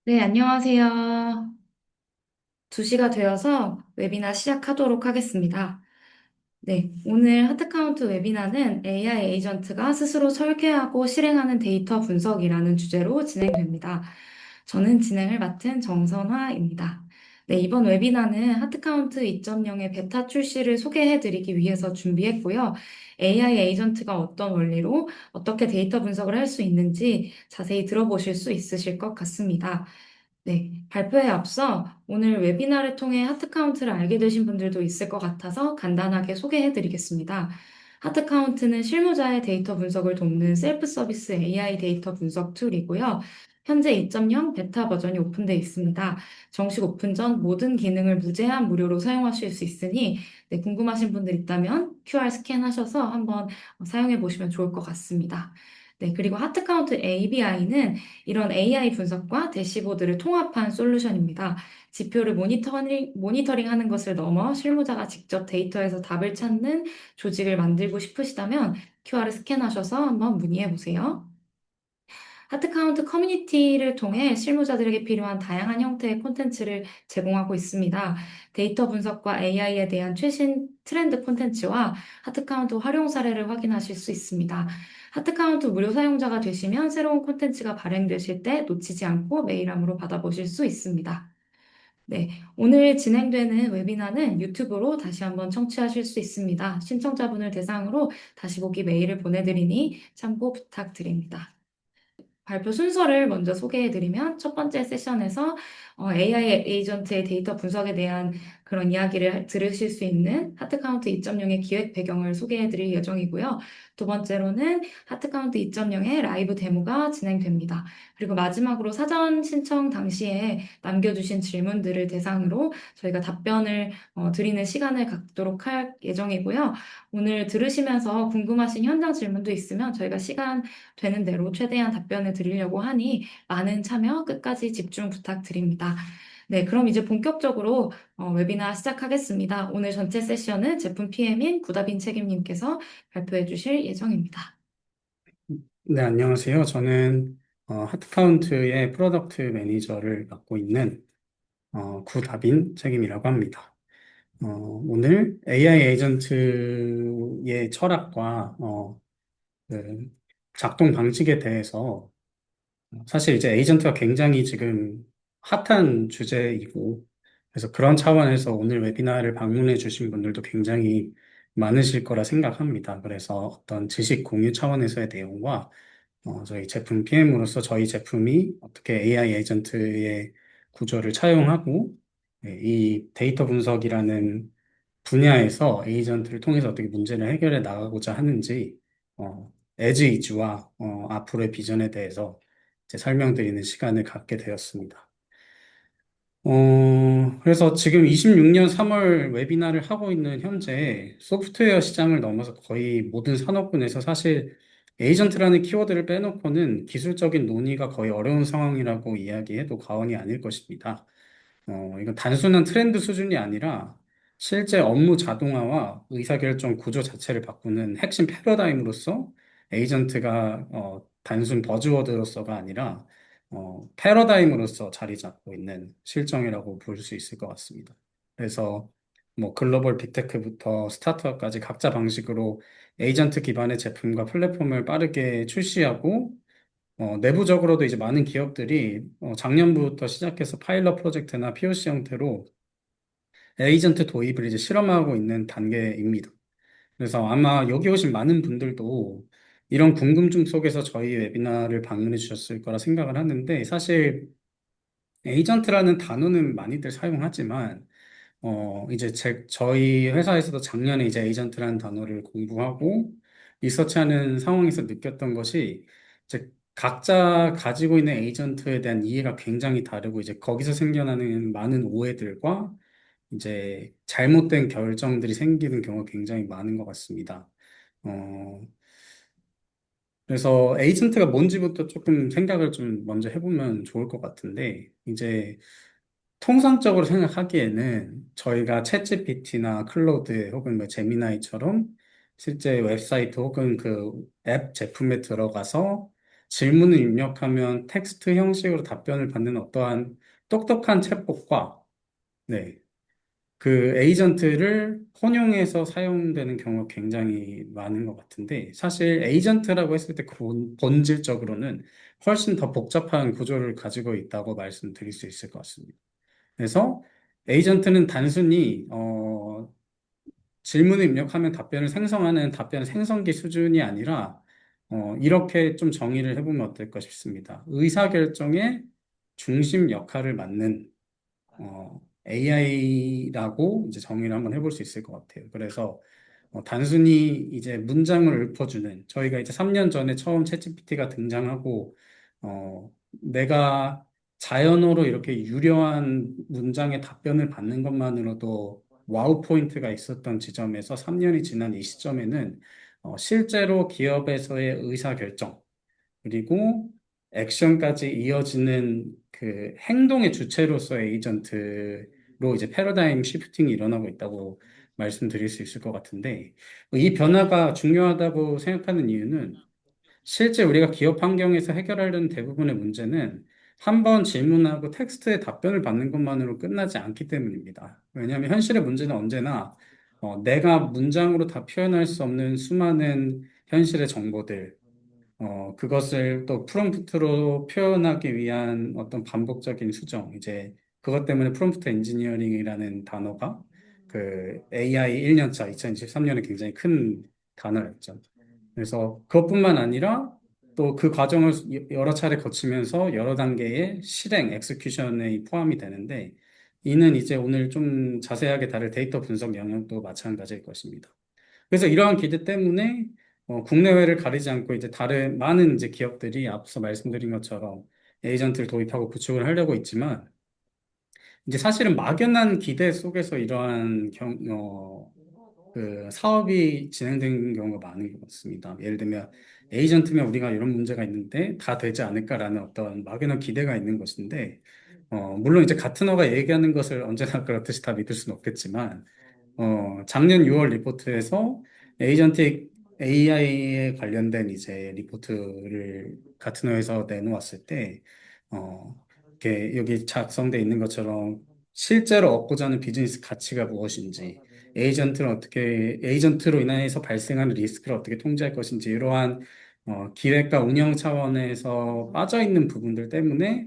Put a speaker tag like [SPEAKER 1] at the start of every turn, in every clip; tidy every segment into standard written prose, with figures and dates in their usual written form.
[SPEAKER 1] 네, 안녕하세요. 2시가 되어서 웨비나 시작하도록 하겠습니다. 네, 오늘 하트카운트 웨비나는 AI 에이전트가 스스로 설계하고 실행하는 데이터 분석이라는 주제로 진행됩니다. 저는 진행을 맡은 정선화입니다. 네, 이번 웨비나는 하트카운트 2.0의 베타 출시를 소개해드리기 위해서 준비했고요. AI 에이전트가 어떤 원리로 어떻게 데이터 분석을 할 수 있는지 자세히 들어보실 수 있으실 것 같습니다. 네, 발표에 앞서 오늘 웨비나를 통해 하트카운트를 알게 되신 분들도 있을 것 같아서 간단하게 소개해 드리겠습니다. 하트카운트는 실무자의 데이터 분석을 돕는 셀프 서비스 AI 데이터 분석 툴이고요. 현재 2.0 베타 버전이 오픈되어 있습니다. 정식 오픈 전 모든 기능을 무제한 무료로 사용하실 수 있으니 네, 궁금하신 분들 있다면 QR 스캔하셔서 한번 사용해 보시면 좋을 것 같습니다. 네, 그리고 하트카운트 ABI는 이런 AI 분석과 대시보드를 통합한 솔루션입니다. 지표를 모니터링 하는 것을 넘어 실무자가 직접 데이터에서 답을 찾는 조직을 만들고 싶으시다면 QR을 스캔하셔서 한번 문의해 보세요. 하트카운트 커뮤니티를 통해 실무자들에게 필요한 다양한 형태의 콘텐츠를 제공하고 있습니다. 데이터 분석과 AI에 대한 최신 트렌드 콘텐츠와 하트카운트 활용 사례를 확인하실 수 있습니다. 하트카운트 무료 사용자가 되시면 새로운 콘텐츠가 발행되실 때 놓치지 않고 메일함으로 받아보실 수 있습니다. 네, 오늘 진행되는 웨비나는 유튜브로 다시 한번 청취하실 수 있습니다. 신청자분을 대상으로 다시 보기 메일을 보내드리니 참고 부탁드립니다. 발표 순서를 먼저 소개해드리면 첫 번째 세션에서 AI 에이전트의 데이터 분석에 대한 그런 이야기를 들으실 수 있는 하트카운트 2.0의 기획 배경을 소개해드릴 예정이고요. 두 번째로는 하트카운트 2.0의 라이브 데모가 진행됩니다. 그리고 마지막으로 사전 신청 당시에 남겨주신 질문들을 대상으로 저희가 답변을 드리는 시간을 갖도록 할 예정이고요. 오늘 들으시면서 궁금하신 현장 질문도 있으면 저희가 시간 되는 대로 최대한 답변을 드리려고 하니 많은 참여 끝까지 집중 부탁드립니다. 네, 그럼 이제 본격적으로 웨비나 시작하겠습니다. 오늘 전체 세션은 제품 PM인 구다빈 책임님께서 발표해 주실 예정입니다.
[SPEAKER 2] 네, 안녕하세요. 저는 하트카운트의 프로덕트 매니저를 맡고 있는 구다빈 책임이라고 합니다. 오늘 AI 에이전트의 철학과 그 작동 방식에 대해서 사실 이제 에이전트가 굉장히 지금 핫한 주제이고 그래서 그런 차원에서 오늘 웨비나를 방문해 주신 분들도 굉장히 많으실 거라 생각합니다. 그래서 어떤 지식 공유 차원에서의 내용과 저희 제품 PM으로서 저희 제품이 어떻게 AI 에이전트의 구조를 차용하고 이 데이터 분석이라는 분야에서 에이전트를 통해서 어떻게 문제를 해결해 나가고자 하는지 에즈 이즈와 앞으로의 비전에 대해서 이제 설명드리는 시간을 갖게 되었습니다. 그래서 지금 26년 3월 웨비나를 하고 있는 현재 소프트웨어 시장을 넘어서 거의 모든 산업군에서 사실 에이전트라는 키워드를 빼놓고는 기술적인 논의가 거의 어려운 상황이라고 이야기해도 과언이 아닐 것입니다. 이건 단순한 트렌드 수준이 아니라 실제 업무 자동화와 의사결정 구조 자체를 바꾸는 핵심 패러다임으로서 에이전트가 단순 버즈워드로서가 아니라 패러다임으로서 자리 잡고 있는 실정이라고 볼 수 있을 것 같습니다. 그래서 뭐 글로벌 빅테크부터 스타트업까지 각자 방식으로 에이전트 기반의 제품과 플랫폼을 빠르게 출시하고 내부적으로도 이제 많은 기업들이 작년부터 시작해서 파일럿 프로젝트나 POC 형태로 에이전트 도입을 이제 실험하고 있는 단계입니다. 그래서 아마 여기 오신 많은 분들도 이런 궁금증 속에서 저희 웨비나를 방문해 주셨을 거라 생각을 하는데 사실 에이전트라는 단어는 많이들 사용하지만 이제 저희 회사에서도 작년에 이제 에이전트라는 단어를 공부하고 리서치하는 상황에서 느꼈던 것이 이제 각자 가지고 있는 에이전트에 대한 이해가 굉장히 다르고 이제 거기서 생겨나는 많은 오해들과 이제 잘못된 결정들이 생기는 경우가 굉장히 많은 것 같습니다. 어, 그래서 에이전트가 뭔지부터 조금 생각을 좀 먼저 해보면 좋을 것 같은데, 이제 통상적으로 생각하기에는 저희가 챗GPT나 클로드 혹은 뭐 제미나이처럼 실제 웹사이트 혹은 그 앱 제품에 들어가서 질문을 입력하면 텍스트 형식으로 답변을 받는 어떠한 똑똑한 챗봇과 네, 그 에이전트를 혼용해서 사용되는 경우가 굉장히 많은 것 같은데 사실 에이전트라고 했을 때 본질적으로는 훨씬 더 복잡한 구조를 가지고 있다고 말씀드릴 수 있을 것 같습니다. 그래서 에이전트는 단순히 질문을 입력하면 답변을 생성하는 답변 생성기 수준이 아니라 이렇게 좀 정의를 해보면 어떨까 싶습니다. 의사결정의 중심 역할을 맡는 AI라고 이제 정의를 한번 해볼 수 있을 것 같아요. 그래서 단순히 이제 문장을 읊어주는 저희가 이제 3년 전에 처음 챗GPT가 등장하고 내가 자연어로 이렇게 유려한 문장의 답변을 받는 것만으로도 와우 포인트가 있었던 지점에서 3년이 지난 이 시점에는 실제로 기업에서의 의사결정 그리고 액션까지 이어지는 그 행동의 주체로서의 에이전트로 이제 패러다임 시프팅이 일어나고 있다고 말씀드릴 수 있을 것 같은데 이 변화가 중요하다고 생각하는 이유는 실제 우리가 기업 환경에서 해결하려는 대부분의 문제는 한 번 질문하고 텍스트에 답변을 받는 것만으로 끝나지 않기 때문입니다. 왜냐하면 현실의 문제는 언제나 내가 문장으로 다 표현할 수 없는 수많은 현실의 정보들, 그것을 또 프롬프트로 표현하기 위한 어떤 반복적인 수정, 이제 그것 때문에 프롬프트 엔지니어링이라는 단어가 그 AI 1년차 2023년에 굉장히 큰 단어였죠. 그래서 그것뿐만 아니라 또 그 과정을 여러 차례 거치면서 여러 단계의 실행, 엑스큐션에 포함이 되는데 이는 이제 오늘 좀 자세하게 다룰 데이터 분석 영역도 마찬가지일 것입니다. 그래서 이러한 기대 때문에 국내외를 가리지 않고 이제 다른 많은 이제 기업들이 앞서 말씀드린 것처럼 에이전트를 도입하고 구축을 하려고 있지만 이제 사실은 막연한 기대 속에서 이러한 그 사업이 진행된 경우가 많은 것 같습니다. 예를 들면 에이전트면 우리가 이런 문제가 있는데 다 되지 않을까라는 어떤 막연한 기대가 있는 것인데 물론 이제 같은 어가 얘기하는 것을 언제나 그렇듯이 다 믿을 수는 없겠지만 작년 6월 리포트에서 에이전틱 AI에 관련된 이제 리포트를 가트너에서 내놓았을 때, 이렇게 여기 작성돼 있는 것처럼 실제로 얻고자 하는 비즈니스 가치가 무엇인지, 에이전트로 인해서 발생하는 리스크를 어떻게 통제할 것인지, 이러한 기획과 운영 차원에서 빠져 있는 부분들 때문에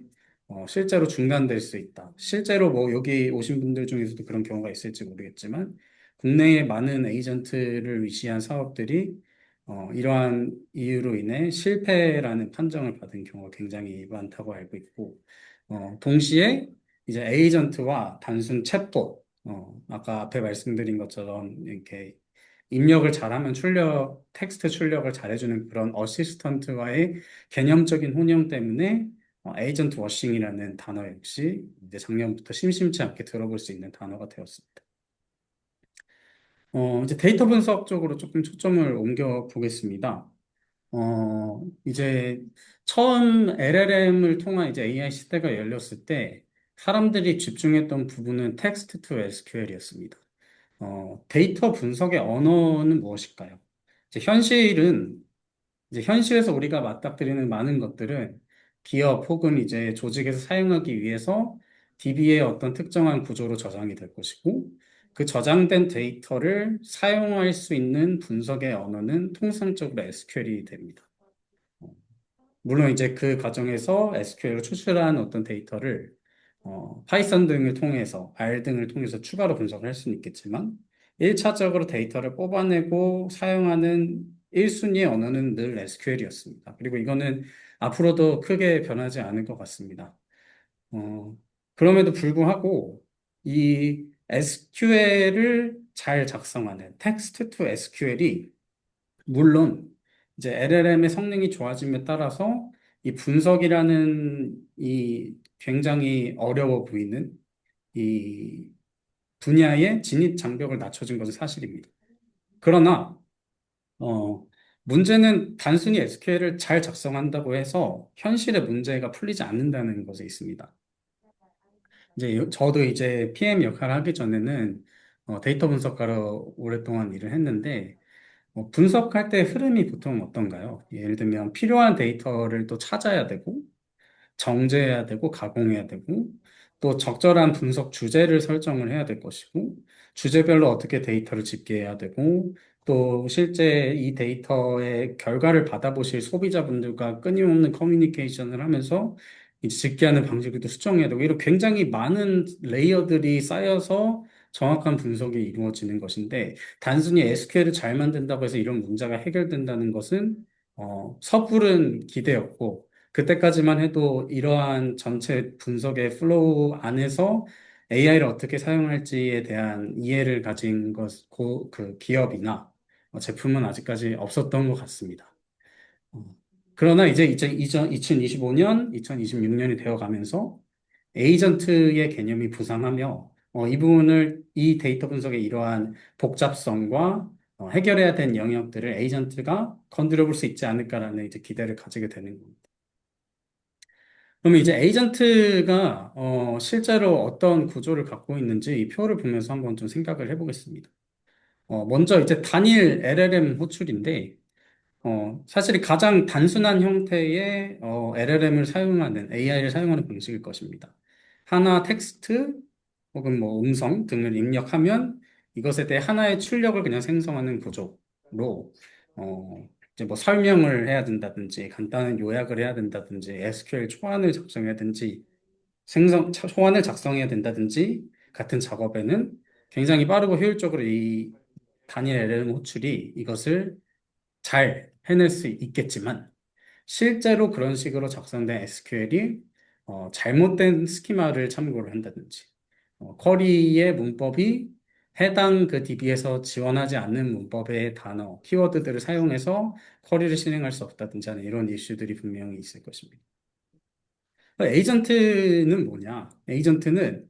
[SPEAKER 2] 실제로 중단될 수 있다. 실제로 뭐 여기 오신 분들 중에서도 그런 경우가 있을지 모르겠지만, 국내의 많은 에이전트를 위시한 사업들이 이러한 이유로 인해 실패라는 판정을 받은 경우가 굉장히 많다고 알고 있고, 동시에 이제 에이전트와 단순 챗봇, 아까 앞에 말씀드린 것처럼 이렇게 입력을 잘하면 텍스트 출력을 잘해주는 그런 어시스턴트와의 개념적인 혼용 때문에 에이전트 워싱이라는 단어 역시 이제 작년부터 심심치 않게 들어볼 수 있는 단어가 되었습니다. 이제 데이터 분석 쪽으로 조금 초점을 옮겨 보겠습니다. 이제 처음 LLM을 통한 이제 AI 시대가 열렸을 때 사람들이 집중했던 부분은 텍스트 투 SQL이었습니다. 데이터 분석의 언어는 무엇일까요? 이제 현실에서 우리가 맞닥뜨리는 많은 것들은 기업 혹은 이제 조직에서 사용하기 위해서 DB의 어떤 특정한 구조로 저장이 될 것이고, 그 저장된 데이터를 사용할 수 있는 분석의 언어는 통상적으로 SQL이 됩니다. 물론 이제 그 과정에서 SQL로 추출한 어떤 데이터를 파이썬 등을 통해서, R 등을 통해서 추가로 분석을 할 수는 있겠지만, 1차적으로 데이터를 뽑아내고 사용하는 1순위의 언어는 늘 SQL이었습니다. 그리고 이거는 앞으로도 크게 변하지 않을 것 같습니다. 그럼에도 불구하고 이 SQL을 잘 작성하는 텍스트 투 SQL이 물론 이제 LLM의 성능이 좋아짐에 따라서 이 분석이라는 이 굉장히 어려워 보이는 이 분야의 진입 장벽을 낮춰준 것은 사실입니다. 그러나 문제는 단순히 SQL을 잘 작성한다고 해서 현실의 문제가 풀리지 않는다는 것에 있습니다. 저도 이제 PM 역할을 하기 전에는 데이터 분석가로 오랫동안 일을 했는데 분석할 때 흐름이 보통 어떤가요? 예를 들면 필요한 데이터를 또 찾아야 되고, 정제해야 되고 가공해야 되고 또 적절한 분석 주제를 설정을 해야 될 것이고 주제별로 어떻게 데이터를 집계해야 되고 또 실제 이 데이터의 결과를 받아보실 소비자분들과 끊임없는 커뮤니케이션을 하면서 이제 집계하는 방식도 수정해야 되고 이런 굉장히 많은 레이어들이 쌓여서 정확한 분석이 이루어지는 것인데 단순히 SQL을 잘 만든다고 해서 이런 문제가 해결된다는 것은 섣부른 기대였고 그때까지만 해도 이러한 전체 분석의 플로우 안에서 AI를 어떻게 사용할지에 대한 이해를 가진 그 기업이나 제품은 아직까지 없었던 것 같습니다. 어, 그러나 이제 2025년, 2026년이 되어 가면서 에이전트의 개념이 부상하며 이 부분을 이 데이터 분석의 이러한 복잡성과 해결해야 될 영역들을 에이전트가 건드려 볼 수 있지 않을까라는 이제 기대를 가지게 되는 겁니다. 그러면 이제 에이전트가 실제로 어떤 구조를 갖고 있는지 이 표를 보면서 한번 좀 생각을 해보겠습니다. 먼저 이제 단일 LLM 호출인데 사실 가장 단순한 형태의 LLM을 사용하는 AI를 사용하는 방식일 것입니다. 하나 텍스트 혹은 뭐 음성 등을 입력하면 이것에 대해 하나의 출력을 그냥 생성하는 구조로 이제 뭐 설명을 해야 된다든지 간단한 요약을 해야 된다든지 SQL 초안을 작성해야 되는지 초안을 작성해야 된다든지 같은 작업에는 굉장히 빠르고 효율적으로 이 단일 LLM 호출이 이것을 잘 해낼 수 있겠지만 실제로 그런 식으로 작성된 SQL이 잘못된 스키마를 참고를 한다든지 쿼리의 문법이 해당 그 DB에서 지원하지 않는 문법의 단어, 키워드들을 사용해서 쿼리를 실행할 수 없다든지 하는 이런 이슈들이 분명히 있을 것입니다. 에이전트는 뭐냐? 에이전트는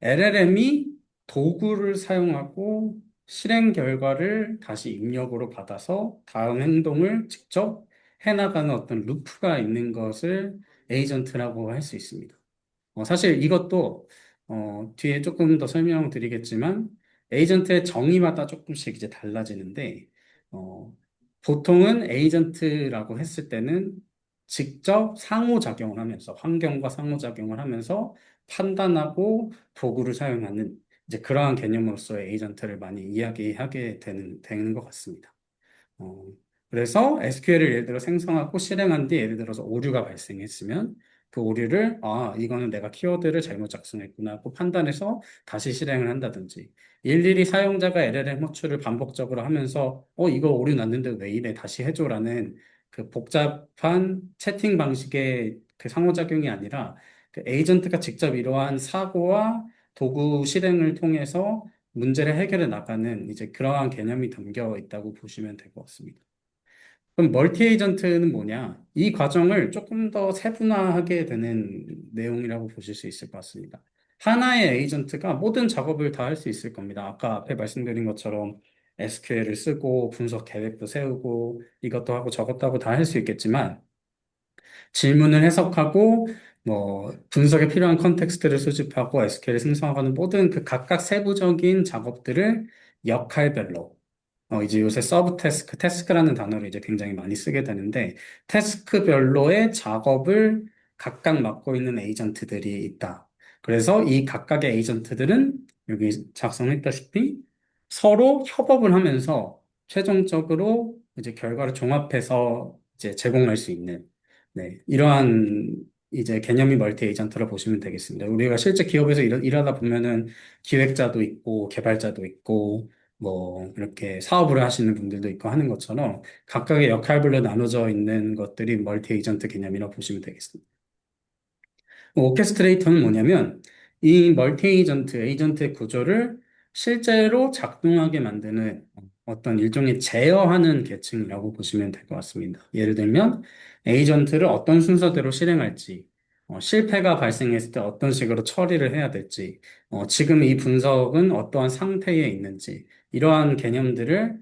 [SPEAKER 2] LLM이 도구를 사용하고 실행 결과를 다시 입력으로 받아서 다음 행동을 직접 해나가는 어떤 루프가 있는 것을 에이전트라고 할 수 있습니다. 사실 이것도 뒤에 조금 더 설명드리겠지만 에이전트의 정의마다 조금씩 이제 달라지는데 어, 보통은 에이전트라고 했을 때는 직접 상호작용을 하면서 환경과 상호작용을 하면서 판단하고 도구를 사용하는 이제 그러한 개념으로서의 에이전트를 많이 이야기하게 되는 것 같습니다. 어, 그래서 SQL을 예를 들어 생성하고 실행한 뒤 예를 들어서 오류가 발생했으면 그 오류를 이거는 내가 키워드를 잘못 작성했구나 하고 판단해서 다시 실행을 한다든지 일일이 사용자가 LLM 호출을 반복적으로 하면서 이거 오류 났는데 왜 이래 다시 해줘라는 그 복잡한 채팅 방식의 그 상호작용이 아니라 그 에이전트가 직접 이러한 사고와 도구 실행을 통해서 문제를 해결해 나가는 이제 그러한 개념이 담겨 있다고 보시면 될 것 같습니다. 그럼 멀티 에이전트는 뭐냐? 이 과정을 조금 더 세분화하게 되는 내용이라고 보실 수 있을 것 같습니다. 하나의 에이전트가 모든 작업을 다 할 수 있을 겁니다. 아까 앞에 말씀드린 것처럼 SQL을 쓰고 분석 계획도 세우고 이것도 하고 저것도 하고 다 할 수 있겠지만 질문을 해석하고 뭐 분석에 필요한 컨텍스트를 수집하고 SQL을 생성하는 모든 그 각각 세부적인 작업들을 역할별로 이제 요새 서브 태스크, 태스크라는 단어를 이제 굉장히 많이 쓰게 되는데 태스크별로의 작업을 각각 맡고 있는 에이전트들이 있다. 그래서 이 각각의 에이전트들은 여기 작성했다시피 서로 협업을 하면서 최종적으로 이제 결과를 종합해서 이제 제공할 수 있는 이러한 이제 개념이 멀티 에이전트라 보시면 되겠습니다. 우리가 실제 기업에서 일하다 보면은 기획자도 있고 개발자도 있고 뭐 이렇게 사업을 하시는 분들도 있고 하는 것처럼 각각의 역할별로 나눠져 있는 것들이 멀티 에이전트 개념이라고 보시면 되겠습니다. 오케스트레이터는 뭐냐면 이 멀티 에이전트의 구조를 실제로 작동하게 만드는 어떤 일종의 제어하는 계층이라고 보시면 될 것 같습니다. 예를 들면 에이전트를 어떤 순서대로 실행할지, 실패가 발생했을 때 어떤 식으로 처리를 해야 될지, 지금 이 분석은 어떠한 상태에 있는지, 이러한 개념들을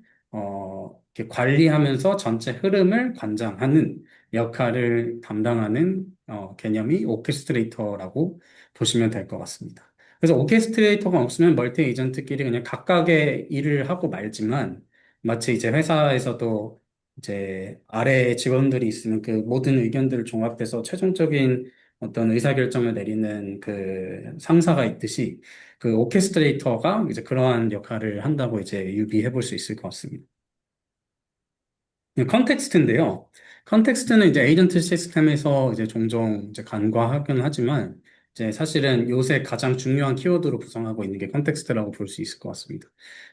[SPEAKER 2] 이렇게 관리하면서 전체 흐름을 관장하는 역할을 담당하는 개념이 오케스트레이터라고 보시면 될 것 같습니다. 그래서 오케스트레이터가 없으면 멀티 에이전트끼리 그냥 각각의 일을 하고 말지만 마치 이제 회사에서도 이제 아래 직원들이 있으면 그 모든 의견들을 종합해서 최종적인 어떤 의사결정을 내리는 그 상사가 있듯이 그 오케스트레이터가 이제 그러한 역할을 한다고 이제 유비해 볼 수 있을 것 같습니다. 컨텍스트인데요. 컨텍스트는 이제 에이전트 시스템에서 이제 종종 이제 간과하긴 하지만 이제 사실은 요새 가장 중요한 키워드로 구성하고 있는 게 컨텍스트라고 볼 수 있을 것 같습니다.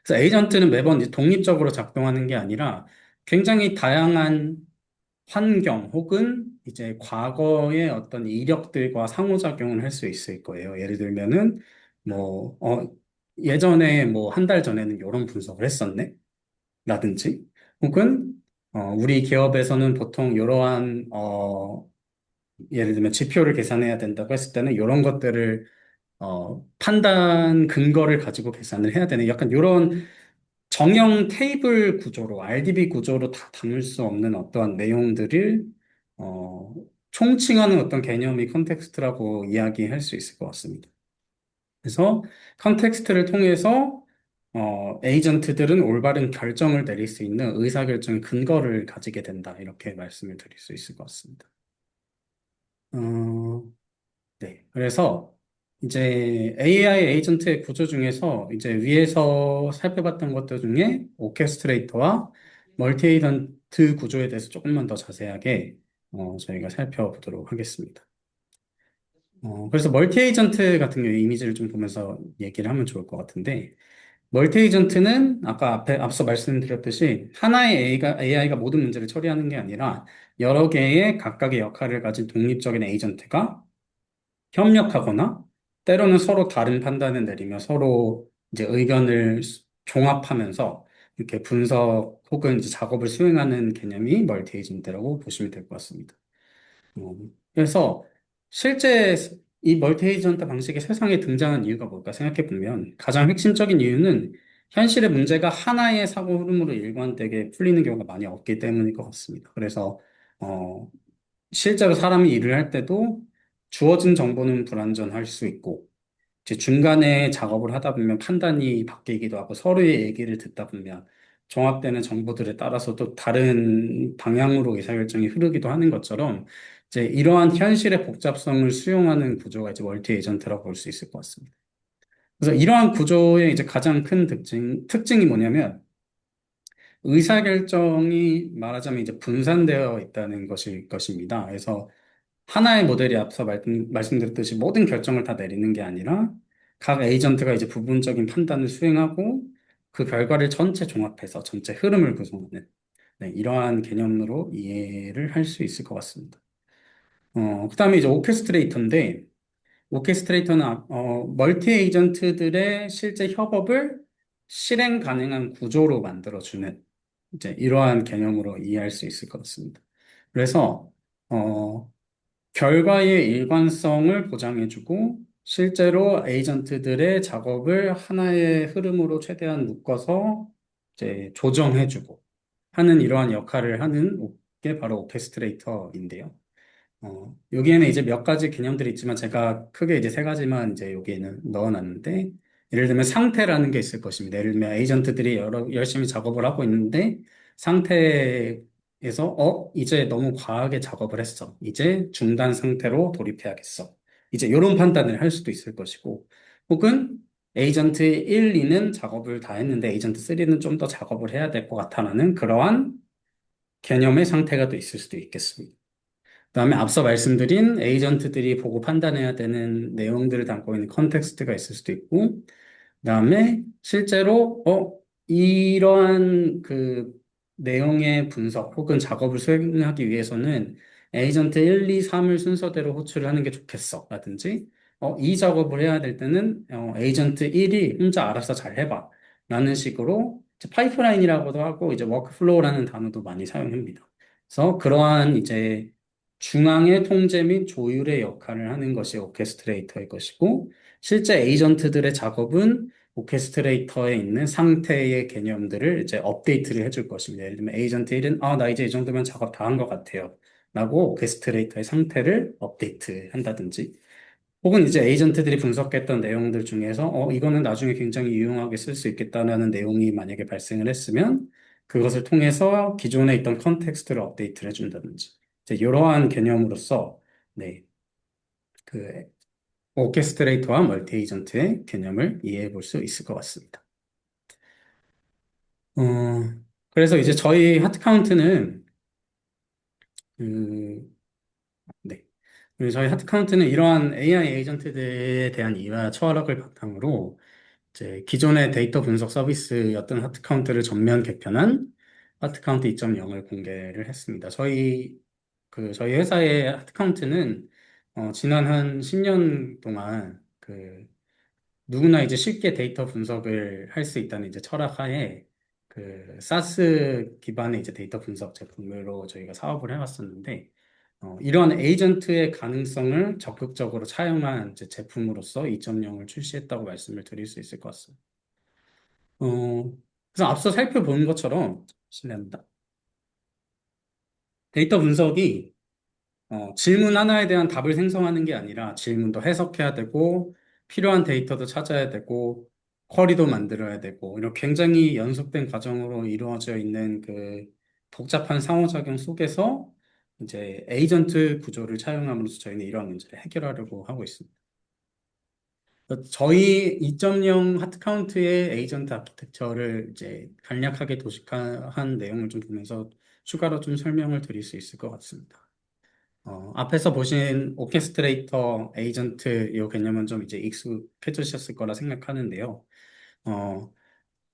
[SPEAKER 2] 그래서 에이전트는 매번 이제 독립적으로 작동하는 게 아니라 굉장히 다양한 환경 혹은 이제 과거의 어떤 이력들과 상호작용을 할 수 있을 거예요. 예를 들면은 뭐, 예전에 뭐 한 달 전에는 이런 분석을 했었네? 라든지 혹은 우리 기업에서는 보통 이러한 예를 들면 지표를 계산해야 된다고 했을 때는 이런 것들을 판단 근거를 가지고 계산을 해야 되는 약간 이런 정형 테이블 구조로 RDB 구조로 다 담을 수 없는 어떠한 내용들을 어, 총칭하는 어떤 개념이 컨텍스트라고 이야기할 수 있을 것 같습니다. 그래서 컨텍스트를 통해서 에이전트들은 올바른 결정을 내릴 수 있는 의사결정의 근거를 가지게 된다. 이렇게 말씀을 드릴 수 있을 것 같습니다. 어, 네. 그래서 이제 AI 에이전트의 구조 중에서 이제 위에서 살펴봤던 것들 중에 오케스트레이터와 멀티 에이전트 구조에 대해서 조금만 더 자세하게 저희가 살펴보도록 하겠습니다. 그래서 멀티 에이전트 같은 경우 이미지를 좀 보면서 얘기를 하면 좋을 것 같은데 멀티 에이전트는 아까 앞서 말씀드렸듯이 하나의 AI가 모든 문제를 처리하는 게 아니라 여러 개의 각각의 역할을 가진 독립적인 에이전트가 협력하거나 때로는 서로 다른 판단을 내리며 서로 이제 의견을 종합하면서 이렇게 분석 혹은 이제 작업을 수행하는 개념이 멀티 에이전트라고 보시면 될 것 같습니다. 그래서 실제 이 멀티 에이전트 방식이 세상에 등장한 이유가 뭘까 생각해 보면 가장 핵심적인 이유는 현실의 문제가 하나의 사고 흐름으로 일관되게 풀리는 경우가 많이 없기 때문일 것 같습니다. 그래서 어, 실제로 사람이 일을 할 때도 주어진 정보는 불완전할 수 있고 이제 중간에 작업을 하다 보면 판단이 바뀌기도 하고 서로의 얘기를 듣다 보면 종합되는 정보들에 따라서 또 다른 방향으로 의사결정이 흐르기도 하는 것처럼 이제 이러한 현실의 복잡성을 수용하는 구조가 이제 멀티 에이전트라고 볼 수 있을 것 같습니다. 그래서 이러한 구조의 이제 가장 큰 특징이 뭐냐면 의사결정이 말하자면 이제 분산되어 있다는 것일 것입니다. 그래서 하나의 모델이 앞서 말씀드렸듯이 모든 결정을 다 내리는 게 아니라 각 에이전트가 이제 부분적인 판단을 수행하고 그 결과를 전체 종합해서 전체 흐름을 구성하는 네, 이러한 개념으로 이해를 할 수 있을 것 같습니다. 그다음에 이제 오케스트레이터인데 오케스트레이터는 멀티 에이전트들의 실제 협업을 실행 가능한 구조로 만들어주는 이제 이러한 개념으로 이해할 수 있을 것 같습니다. 그래서 어, 결과의 일관성을 보장해주고 실제로 에이전트들의 작업을 하나의 흐름으로 최대한 묶어서 이제 조정해주고 하는 이러한 역할을 하는 게 바로 오케스트레이터인데요. 여기에는 이제 몇 가지 개념들이 있지만 제가 크게 이제 세 가지만 이제 여기에는 넣어놨는데 예를 들면 상태라는 게 있을 것입니다. 예를 들면 에이전트들이 열심히 작업을 하고 있는데 상태에서 이제 너무 과하게 작업을 했어. 이제 중단 상태로 돌입해야겠어. 이제 이런 판단을 할 수도 있을 것이고 혹은 에이전트 1, 2는 작업을 다 했는데 에이전트 3는 좀 더 작업을 해야 될 것 같아라는 그러한 개념의 상태가 또 있을 수도 있겠습니다. 그다음에 앞서 말씀드린 에이전트들이 보고 판단해야 되는 내용들을 담고 있는 컨텍스트가 있을 수도 있고, 그다음에 실제로 이러한 그 내용의 분석 혹은 작업을 수행하기 위해서는 에이전트 1, 2, 3을 순서대로 호출을 하는 게 좋겠어. 라든지 이 작업을 해야 될 때는 에이전트 1이 혼자 알아서 잘 해봐. 라는 식으로 이제 파이프라인이라고도 하고 이제 워크플로우라는 단어도 많이 사용합니다. 그래서 그러한 이제 중앙의 통제 및 조율의 역할을 하는 것이 오케스트레이터일 것이고 실제 에이전트들의 작업은 오케스트레이터에 있는 상태의 개념들을 이제 업데이트를 해줄 것입니다. 예를 들면 에이전트 1은 나 이제 이 정도면 작업 다 한 것 같아요. 라고 오케스트레이터의 상태를 업데이트 한다든지 혹은 이제 에이전트들이 분석했던 내용들 중에서 이거는 나중에 굉장히 유용하게 쓸 수 있겠다는 내용이 만약에 발생을 했으면 그것을 통해서 기존에 있던 컨텍스트를 업데이트를 해준다든지 이제 이러한 개념으로서 네, 그 오케스트레이터와 멀티 에이전트의 개념을 이해해 볼 수 있을 것 같습니다. 어, 그래서 이제 저희 하트 카운트는 그, 네. 저희 하트 카운트는 이러한 AI 에이전트들에 대한 이해와 철학을 바탕으로 이제 기존의 데이터 분석 서비스였던 하트카운트를 전면 개편한 하트카운트 2.0을 공개를 했습니다. 저희 회사의 하트카운트는 지난 한 10년 동안 누구나 이제 쉽게 데이터 분석을 할 수 있다는 이제 철학 하에 사스 기반의 이제 데이터 분석 제품으로 저희가 사업을 해왔었는데, 이런 에이전트의 가능성을 적극적으로 차용한 이제 제품으로서 2.0을 출시했다고 말씀을 드릴 수 있을 것 같습니다. 그래서 앞서 살펴본 것처럼, 실례합니다. 데이터 분석이 질문 하나에 대한 답을 생성하는 게 아니라 질문도 해석해야 되고, 필요한 데이터도 찾아야 되고, 쿼리도 만들어야 되고, 이런 굉장히 연속된 과정으로 이루어져 있는 복잡한 상호작용 속에서 이제 에이전트 구조를 차용함으로써 저희는 이러한 문제를 해결하려고 하고 있습니다. 저희 2.0 하트카운트의 에이전트 아키텍처를 이제 간략하게 도식화한 내용을 좀 보면서 추가로 좀 설명을 드릴 수 있을 것 같습니다. 앞에서 보신 오케스트레이터, 에이전트 이 개념은 좀 이제 익숙해지셨을 거라 생각하는데요. 어,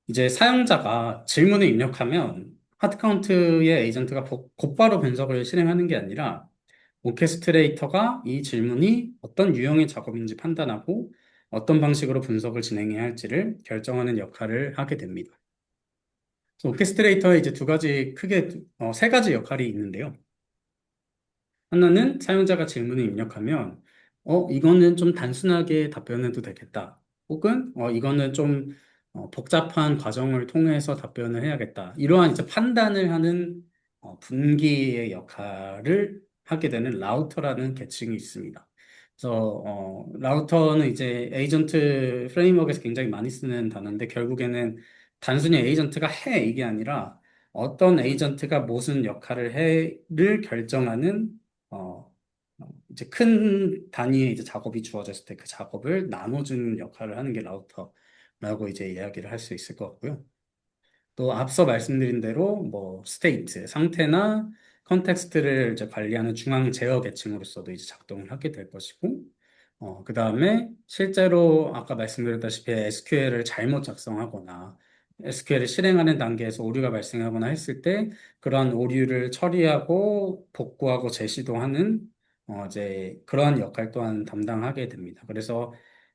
[SPEAKER 2] 이제 사용자가 질문을 입력하면 하드카운트의 에이전트가 곧바로 분석을 실행하는 게 아니라 오케스트레이터가 이 질문이 어떤 유형의 작업인지 판단하고 어떤 방식으로 분석을 진행해야 할지를 결정하는 역할을 하게 됩니다. 그래서 오케스트레이터에 이제 세 가지 역할이 있는데요. 하나는 사용자가 질문을 입력하면, 이거는 좀 단순하게 답변해도 되겠다. 혹은, 이거는 좀 복잡한 과정을 통해서 답변을 해야겠다. 이러한 이제 판단을 하는 분기의 역할을 하게 되는 라우터라는 계층이 있습니다. 그래서, 라우터는 이제 에이전트 프레임워크에서 굉장히 많이 쓰는 단어인데, 결국에는 단순히 에이전트가 해, 이게 아니라 어떤 에이전트가 무슨 역할을 해를 결정하는 어, 이제 큰 단위의 이제 작업이 주어졌을 때 그 작업을 나눠주는 역할을 하는 게 라우터라고 이제 이야기를 할 수 있을 것 같고요. 또 앞서 말씀드린 대로 뭐 스테이트, 상태나 컨텍스트를 이제 관리하는 중앙 제어 계층으로서도 이제 작동을 하게 될 것이고, 그 다음에 실제로 아까 말씀드렸다시피 SQL을 잘못 작성하거나 SQL을 실행하는 단계에서 오류가 발생하거나 했을 때 그러한 오류를 처리하고 복구하고 재시도 하는 이제 그러한 역할 또한 담당하게 됩니다. 그래서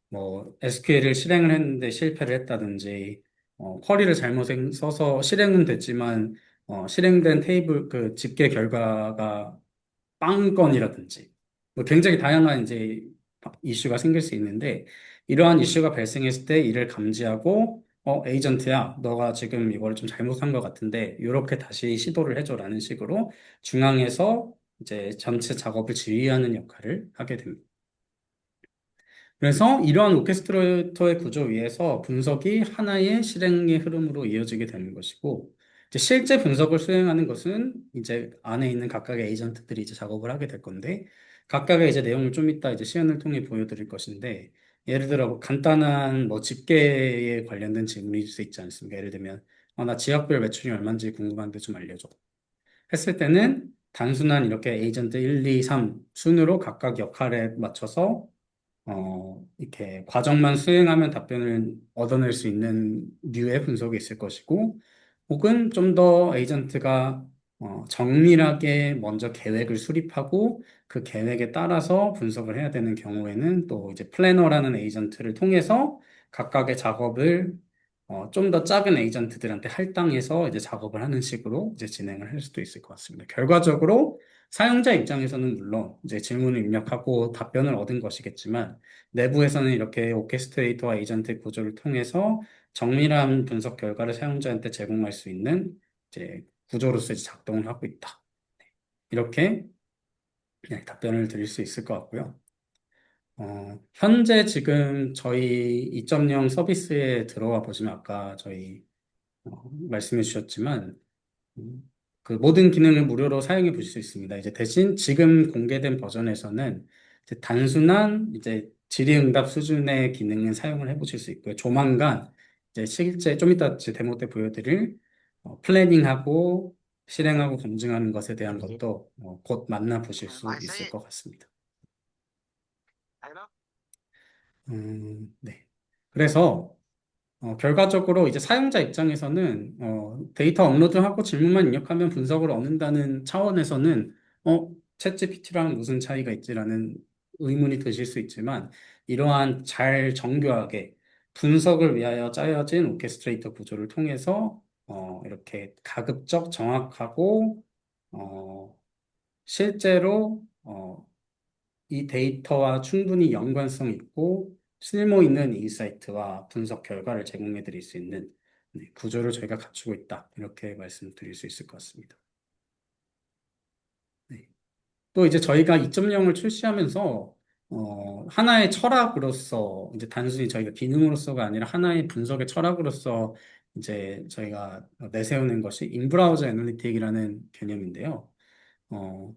[SPEAKER 2] 뭐 SQL을 실행을 했는데 실패를 했다든지 쿼리를 써서 실행은 됐지만 실행된 테이블 집계 결과가 빵건이라든지 뭐 굉장히 다양한 이제 이슈가 생길 수 있는데 이러한 이슈가 발생했을 때 이를 감지하고 에이전트야 너가 지금 이걸 좀 잘못한 것 같은데 이렇게 다시 시도를 해줘라는 식으로 중앙에서 이제 전체 작업을 지휘하는 역할을 하게 됩니다. 그래서 이러한 오케스트레이터의 구조 위에서 분석이 하나의 실행의 흐름으로 이어지게 되는 것이고, 이제 실제 분석을 수행하는 것은 이제 안에 있는 각각의 에이전트들이 이제 작업을 하게 될 건데, 각각의 이제 내용을 좀 이따 이제 시연을 통해 보여드릴 것인데, 예를 들어 간단한 뭐 집계에 관련된 질문일 수 있지 않습니까? 예를 들면, 나 지역별 매출이 얼마인지 궁금한데 좀 알려줘. 했을 때는 단순한 이렇게 에이전트 1, 2, 3 순으로 각각 역할에 맞춰서 이렇게 과정만 수행하면 답변을 얻어낼 수 있는 류의 분석이 있을 것이고, 혹은 좀 더 에이전트가 정밀하게 먼저 계획을 수립하고 그 계획에 따라서 분석을 해야 되는 경우에는 또 이제 플래너라는 에이전트를 통해서 각각의 작업을 좀 더 작은 에이전트들한테 할당해서 이제 작업을 하는 식으로 이제 진행을 할 수도 있을 것 같습니다. 결과적으로 사용자 입장에서는 물론 이제 질문을 입력하고 답변을 얻은 것이겠지만 내부에서는 이렇게 오케스트레이터와 에이전트 구조를 통해서 정밀한 분석 결과를 사용자한테 제공할 수 있는 이제 구조로서 이제 작동을 하고 있다. 이렇게 네, 답변을 드릴 수 있을 것 같고요. 현재 지금 저희 2.0 서비스에 들어와 보시면 아까 저희 말씀해 주셨지만 음, 그 모든 기능을 무료로 사용해 보실 수 있습니다. 이제 대신 지금 공개된 버전에서는 이제 단순한 이제 질의응답 수준의 기능은 사용을 해 보실 수 있고요. 조만간 이제 실제 좀 이따 제 데모 때 보여드릴 플래닝하고 실행하고 검증하는 것에 대한 것도 곧 만나보실 수 있을 것 같습니다. 네. 그래서 결과적으로 이제 사용자 입장에서는 데이터 업로드하고 질문만 입력하면 분석을 얻는다는 차원에서는 챗GPT랑 무슨 차이가 있지라는 의문이 드실 수 있지만 이러한 잘 정교하게 분석을 위하여 짜여진 오케스트레이터 구조를 통해서 이렇게 가급적 정확하고 어, 실제로 이 데이터와 충분히 연관성 있고 쓸모 있는 인사이트와 분석 결과를 제공해 드릴 수 있는 구조를 저희가 갖추고 있다. 이렇게 말씀드릴 수 있을 것 같습니다. 네. 또 이제 저희가 2.0을 출시하면서 하나의 철학으로서 이제 단순히 저희가 기능으로서가 아니라 하나의 분석의 철학으로서 이제 저희가 내세우는 것이 인브라우저 애널리틱이라는 개념인데요. 어,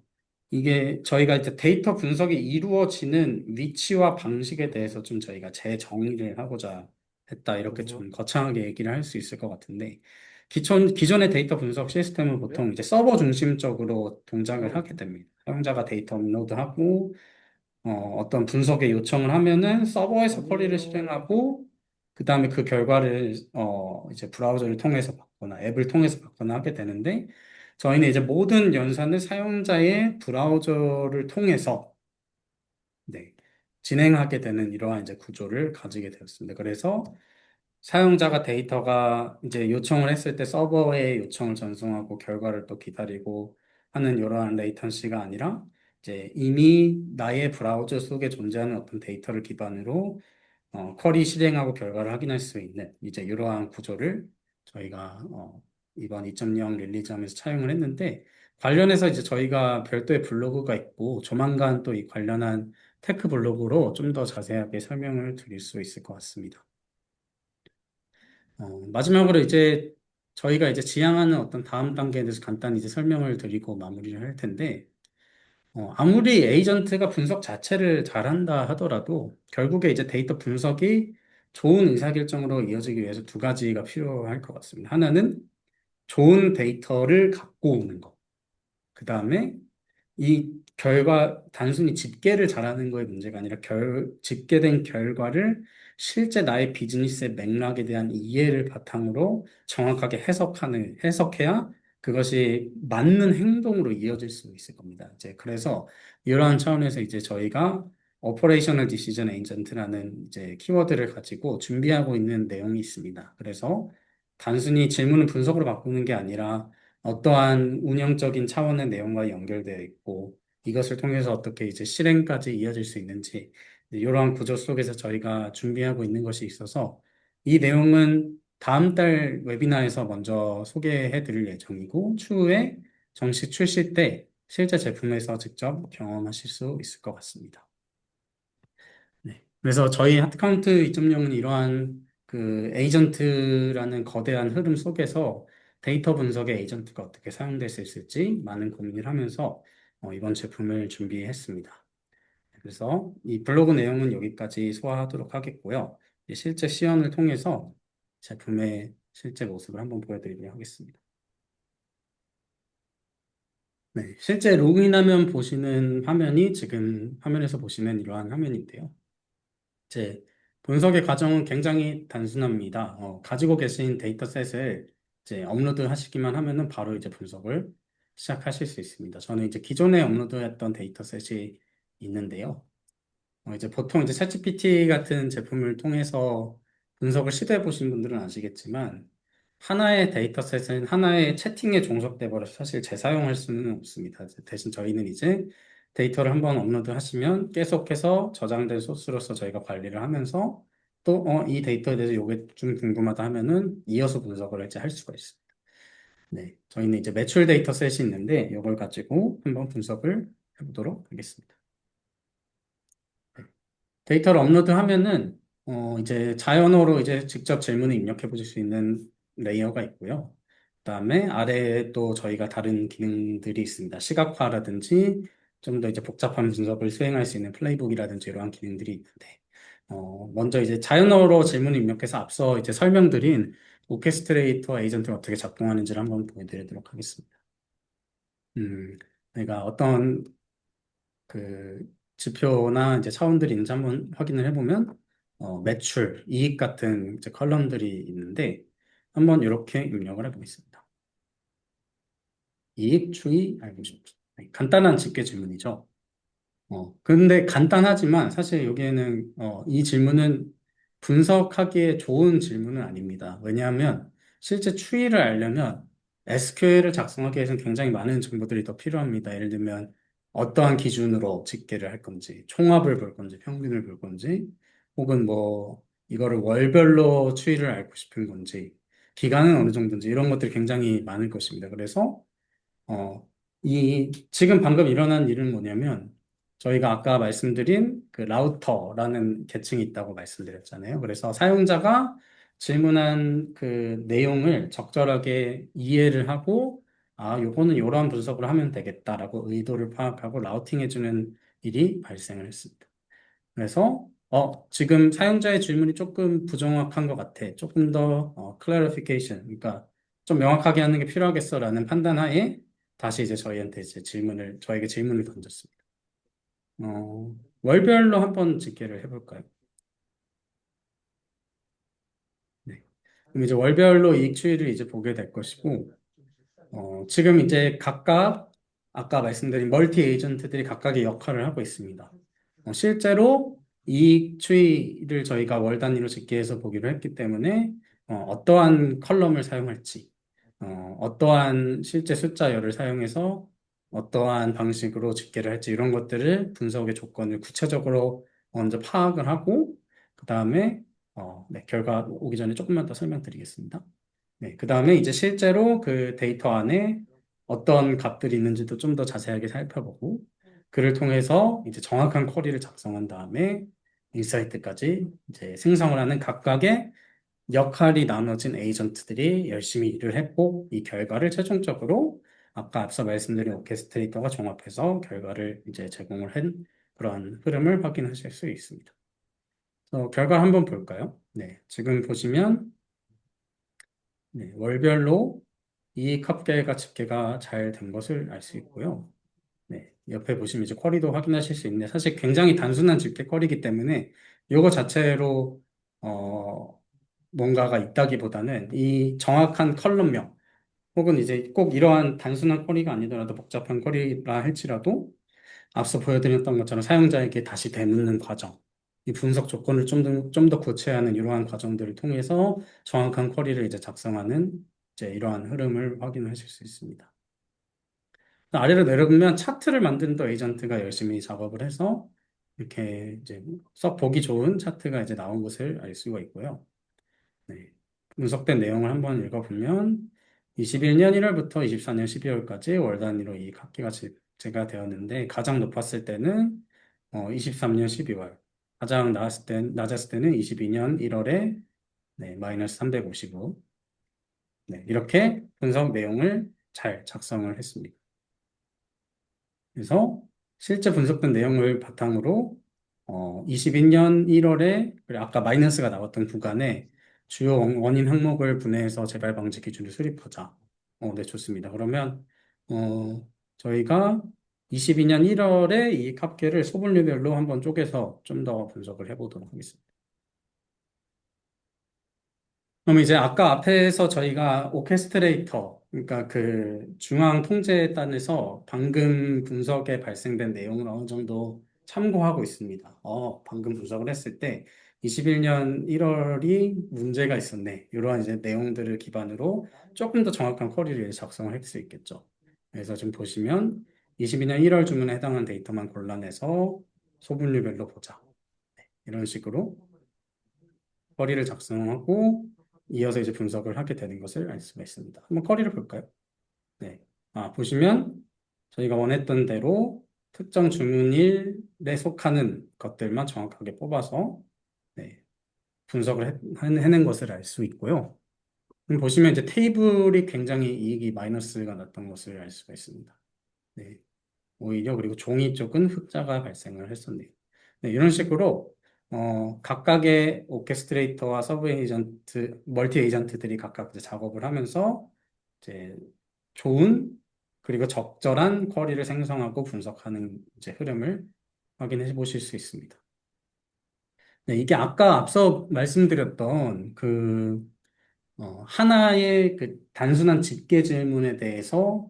[SPEAKER 2] 이게 저희가 이제 데이터 분석이 이루어지는 위치와 방식에 대해서 좀 저희가 재정의를 하고자 했다. 이렇게 좀 거창하게 얘기를 할 수 있을 것 같은데, 기존의 데이터 분석 시스템은 보통 이제 서버 중심적으로 동작을 하게 됩니다. 사용자가 데이터 업로드하고, 어떤 분석에 요청을 하면은 서버에서 쿼리를 실행하고, 그 다음에 그 결과를, 이제 브라우저를 통해서 받거나 앱을 통해서 받거나 하게 되는데, 저희는 이제 모든 연산을 사용자의 브라우저를 통해서, 네, 진행하게 되는 이러한 이제 구조를 가지게 되었습니다. 그래서 사용자가 데이터가 이제 요청을 했을 때 서버에 요청을 전송하고 결과를 또 기다리고 하는 이러한 레이턴시가 아니라 이제 이미 나의 브라우저 속에 존재하는 어떤 데이터를 기반으로 쿼리 실행하고 결과를 확인할 수 있는 이제 이러한 구조를 저희가 이번 2.0 릴리즈하면서 차용을 했는데 관련해서 이제 저희가 별도의 블로그가 있고 조만간 또 이 관련한 테크 블로그로 좀 더 자세하게 설명을 드릴 수 있을 것 같습니다. 마지막으로 이제 저희가 이제 지향하는 어떤 다음 단계에 대해서 간단히 이제 설명을 드리고 마무리를 할 텐데, 아무리 에이전트가 분석 자체를 잘한다 하더라도 결국에 이제 데이터 분석이 좋은 의사결정으로 이어지기 위해서 두 가지가 필요할 것 같습니다. 하나는 좋은 데이터를 갖고 오는 것. 그 다음에 이 결과, 단순히 집계를 잘하는 거의 문제가 아니라 집계된 결과를 실제 나의 비즈니스의 맥락에 대한 이해를 바탕으로 정확하게 해석해야 그것이 맞는 행동으로 이어질 수 있을 겁니다. 이제 그래서 이러한 차원에서 이제 저희가 오퍼레이셔널 디시전 에이전트라는 이제 키워드를 가지고 준비하고 있는 내용이 있습니다. 그래서 단순히 질문을 분석으로 바꾸는 게 아니라 어떠한 운영적인 차원의 내용과 연결되어 있고 이것을 통해서 어떻게 이제 실행까지 이어질 수 있는지 이러한 구조 속에서 저희가 준비하고 있는 것이 있어서 이 내용은 다음 달 웨비나에서 먼저 소개해 드릴 예정이고 추후에 정식 출시 때 실제 제품에서 직접 경험하실 수 있을 것 같습니다. 네. 그래서 저희 하트카운트 2.0은 이러한 그 에이전트라는 거대한 흐름 속에서 데이터 분석의 에이전트가 어떻게 사용될 수 있을지 많은 고민을 하면서 이번 제품을 준비했습니다. 그래서 이 블로그 내용은 여기까지 소화하도록 하겠고요. 이제 실제 시연을 통해서 제품의 실제 모습을 한번 보여드리도록 하겠습니다. 네, 실제 로그인하면 보시는 화면이 지금 화면에서 보시는 이러한 화면인데요. 이제 분석의 과정은 굉장히 단순합니다. 가지고 계신 데이터셋을 이제 업로드 하시기만 하면은 바로 이제 분석을 시작하실 수 있습니다. 저는 이제 기존에 업로드했던 데이터셋이 있는데요. 이제 보통 이제 챗GPT 같은 제품을 통해서 분석을 시도해 보신 분들은 아시겠지만 하나의 데이터셋은 하나의 채팅에 종속돼 버려서 사실 재사용할 수는 없습니다. 대신 저희는 이제 데이터를 한번 업로드 하시면 계속해서 저장된 소스로서 저희가 관리를 하면서 또 이 데이터에 대해서 이게 좀 궁금하다 하면은 이어서 분석을 이제 할 수가 있습니다. 네, 저희는 이제 매출 데이터셋이 있는데 이걸 가지고 한번 분석을 해보도록 하겠습니다. 데이터를 업로드하면은 이제 자연어로 이제 직접 질문을 입력해 보실 수 있는 레이어가 있고요. 그다음에 아래에 또 저희가 다른 기능들이 있습니다. 시각화라든지 좀 더 이제 복잡한 분석을 수행할 수 있는 플레이북이라든지 이러한 기능들이 있는데, 먼저 이제 자연어로 질문을 입력해서 앞서 이제 설명드린 오케스트레이터 에이전트가 어떻게 작동하는지를 한번 보여드리도록 하겠습니다. 내가 어떤 그 지표나 이제 차원들이 있는지 한번 확인을 해보면, 매출, 이익 같은 이제 컬럼들이 있는데, 한번 이렇게 입력을 해보겠습니다. 이익 추이 알고 싶다. 간단한 집계 질문이죠. 근데 간단하지만 사실 여기에는 이 질문은 분석하기에 좋은 질문은 아닙니다. 왜냐하면 실제 추이를 알려면 SQL을 작성하기 위해서는 굉장히 많은 정보들이 더 필요합니다. 예를 들면 어떠한 기준으로 집계를 할 건지, 총합을 볼 건지, 평균을 볼 건지, 혹은 뭐 이거를 월별로 추이를 알고 싶은 건지, 기간은 어느 정도인지 이런 것들이 굉장히 많을 것입니다. 그래서 지금 방금 일어난 일은 뭐냐면, 저희가 아까 말씀드린 그 라우터라는 계층이 있다고 말씀드렸잖아요. 그래서 사용자가 질문한 그 내용을 적절하게 이해를 하고, 요거는 이러한 분석을 하면 되겠다라고 의도를 파악하고 라우팅해주는 일이 발생을 했습니다. 그래서 지금 사용자의 질문이 조금 부정확한 것 같아. 조금 더 clarification, 그러니까 좀 명확하게 하는 게 필요하겠어라는 판단하에 다시 이제 저희한테 이제 저에게 질문을 던졌습니다. 월별로 한번 집계를 해볼까요? 네. 그럼 이제 월별로 이익 추이를 이제 보게 될 것이고, 지금 이제 각각 아까 말씀드린 멀티 에이전트들이 각각의 역할을 하고 있습니다. 실제로 이익 추이를 저희가 월 단위로 집계해서 보기로 했기 때문에 어떠한 컬럼을 사용할지, 어떠한 실제 숫자열을 사용해서 어떠한 방식으로 집계를 할지 이런 것들을 분석의 조건을 구체적으로 먼저 파악을 하고 그 다음에 네, 결과 오기 전에 조금만 더 설명드리겠습니다. 네, 그 다음에 이제 실제로 그 데이터 안에 어떤 값들이 있는지도 좀 더 자세하게 살펴보고, 그를 통해서 이제 정확한 쿼리를 작성한 다음에 인사이트까지 이제 생성을 하는 각각의 역할이 나눠진 에이전트들이 열심히 일을 했고, 이 결과를 최종적으로 아까 앞서 말씀드린 오케스트레이터가 종합해서 결과를 이제 제공을 한 그런 흐름을 확인하실 수 있습니다. 결과 한번 볼까요? 네, 지금 보시면 네, 월별로 이익 합계가 집계가 잘 된 것을 알 수 있고요. 네, 옆에 보시면 이제 쿼리도 확인하실 수 있는데 사실 굉장히 단순한 집계 쿼리이기 때문에 이거 자체로 어, 뭔가가 있다기보다는 이 정확한 컬럼명 혹은 이제 꼭 이러한 단순한 쿼리가 아니더라도 복잡한 쿼리라 할지라도 앞서 보여드렸던 것처럼 사용자에게 다시 되묻는 과정, 이 분석 조건을 좀 더 구체화하는 이러한 과정들을 통해서 정확한 쿼리를 이제 작성하는 이제 이러한 흐름을 확인하실 수 있습니다. 아래로 내려보면 차트를 만드는 또 에이전트가 열심히 작업을 해서 이렇게 이제 썩 보기 좋은 차트가 이제 나온 것을 알 수가 있고요. 네. 분석된 내용을 한번 읽어보면 21년 1월부터 24년 12월까지 월 단위로 이 각기가 제가 되었는데 가장 높았을 때는 23년 12월, 가장 낮았을 때는 22년 1월에 네, 마이너스 355. 네, 이렇게 분석 내용을 잘 작성을 했습니다. 그래서 실제 분석된 내용을 바탕으로 22년 1월에 아까 마이너스가 나왔던 구간에 주요 원인 항목을 분해해서 재발 방지 기준을 수립하자. 네, 좋습니다. 그러면 저희가 22년 1월에 이 합계를 소분류별로 한번 쪼개서 좀 더 분석을 해보도록 하겠습니다. 그럼 이제 아까 앞에서 저희가 오케스트레이터, 그러니까 그 중앙 통제단에서 방금 분석에 발생된 내용을 어느 정도 참고하고 있습니다. 방금 분석을 했을 때 21년 1월이 문제가 있었네. 이러한 이제 내용들을 기반으로 조금 더 정확한 쿼리를 작성을 할 수 있겠죠. 그래서 지금 보시면 22년 1월 주문에 해당하는 데이터만 골라내서 소분류별로 보자. 이런 식으로 쿼리를 작성하고 이어서 이제 분석을 하게 되는 것을 알 수가 있습니다. 한번 쿼리를 볼까요? 네. 보시면 저희가 원했던 대로 특정 주문일에 속하는 것들만 정확하게 뽑아서 네, 분석을 해낸 것을 알 수 있고요. 보시면 이제 테이블이 굉장히 이익이 마이너스가 났던 것을 알 수가 있습니다. 네. 오히려 그리고 종이 쪽은 흑자가 발생을 했었네요. 네, 이런 식으로 각각의 오케스트레이터와 서브 에이전트, 멀티 에이전트들이 각각 이제 작업을 하면서 이제 좋은 그리고 적절한 쿼리를 생성하고 분석하는 이제 흐름을 확인해 보실 수 있습니다. 네, 이게 아까 앞서 말씀드렸던 하나의 그 단순한 집계 질문에 대해서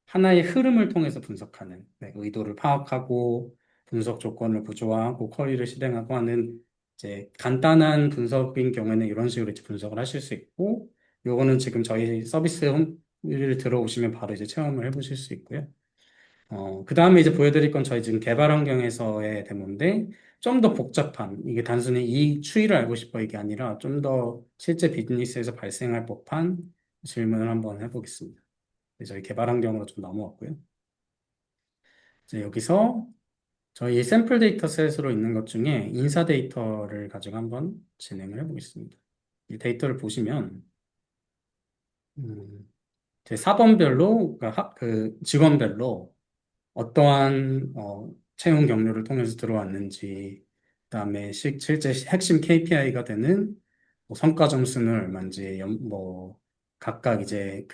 [SPEAKER 2] 하나의 흐름을 통해서 분석하는, 네, 의도를 파악하고 분석 조건을 구조화하고 쿼리를 실행하고 하는 이제 간단한 분석인 경우에는 이런 식으로 이제 분석을 하실 수 있고, 요거는 지금 저희 서비스를 들어오시면 바로 이제 체험을 해보실 수 있고요. 그 다음에 이제 보여드릴 건 저희 지금 개발 환경에서의 데모인데, 좀 더 복잡한, 이게 단순히 이 추이를 알고 싶어 이게 아니라 좀 더 실제 비즈니스에서 발생할 법한 질문을 한번 해보겠습니다. 네, 저희 개발 환경으로 좀 넘어왔고요. 이제 여기서 저희 샘플 데이터셋으로 있는 것 중에 인사 데이터를 가지고 한번 진행을 해보겠습니다. 이 데이터를 보시면, 제 사범별로, 그러니까 그 직원별로 어떠한 채용 경로를 통해서 들어왔는지, 그다음에 실제 핵심 KPI가 되는 뭐 성과 점수는 얼마인지, 뭐 각각 이제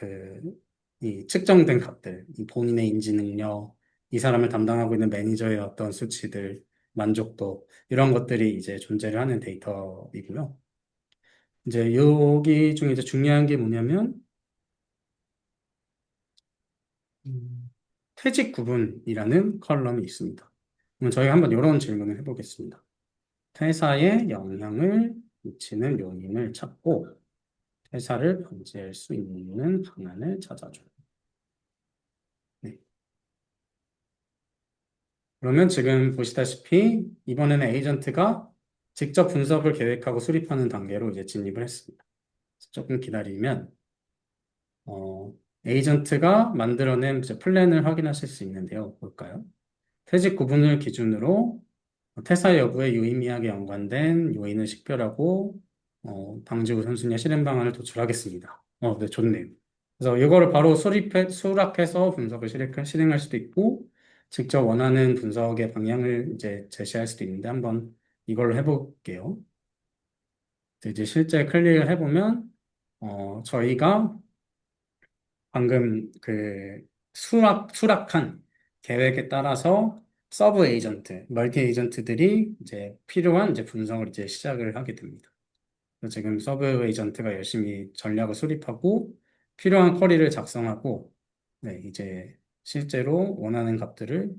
[SPEAKER 2] 이 측정된 값들, 이 본인의 인지 능력, 이 사람을 담당하고 있는 매니저의 어떤 수치들, 만족도 이런 것들이 이제 존재를 하는 데이터이고요. 이제 여기 중에 이제 중요한 게 뭐냐면 퇴직 구분이라는 컬럼이 있습니다. 그럼 저희가 한번 이런 질문을 해보겠습니다. 퇴사에 영향을 미치는 요인을 찾고 퇴사를 방지할 수 있는 방안을 찾아줘. 네. 그러면 지금 보시다시피 이번에는 에이전트가 직접 분석을 계획하고 수립하는 단계로 이제 진입을 했습니다. 조금 기다리면 어, 에이전트가 만들어낸 이제 플랜을 확인하실 수 있는데요. 볼까요? 퇴직 구분을 기준으로 퇴사 여부에 유의미하게 연관된 요인을 식별하고 방지 우선순위와 실행 방안을 도출하겠습니다. 네, 좋네요. 그래서 이거를 바로 수락해서 분석을 실행할 수도 있고 직접 원하는 분석의 방향을 이제 제시할 수도 있는데 한번 이걸로 해볼게요. 이제 실제 클릭을 해보면 저희가 방금 수락한 계획에 따라서 서브 에이전트, 멀티 에이전트들이 이제 필요한 이제 분석을 이제 시작을 하게 됩니다. 그래서 지금 서브 에이전트가 열심히 전략을 수립하고 필요한 쿼리를 작성하고 네, 이제 실제로 원하는 값들을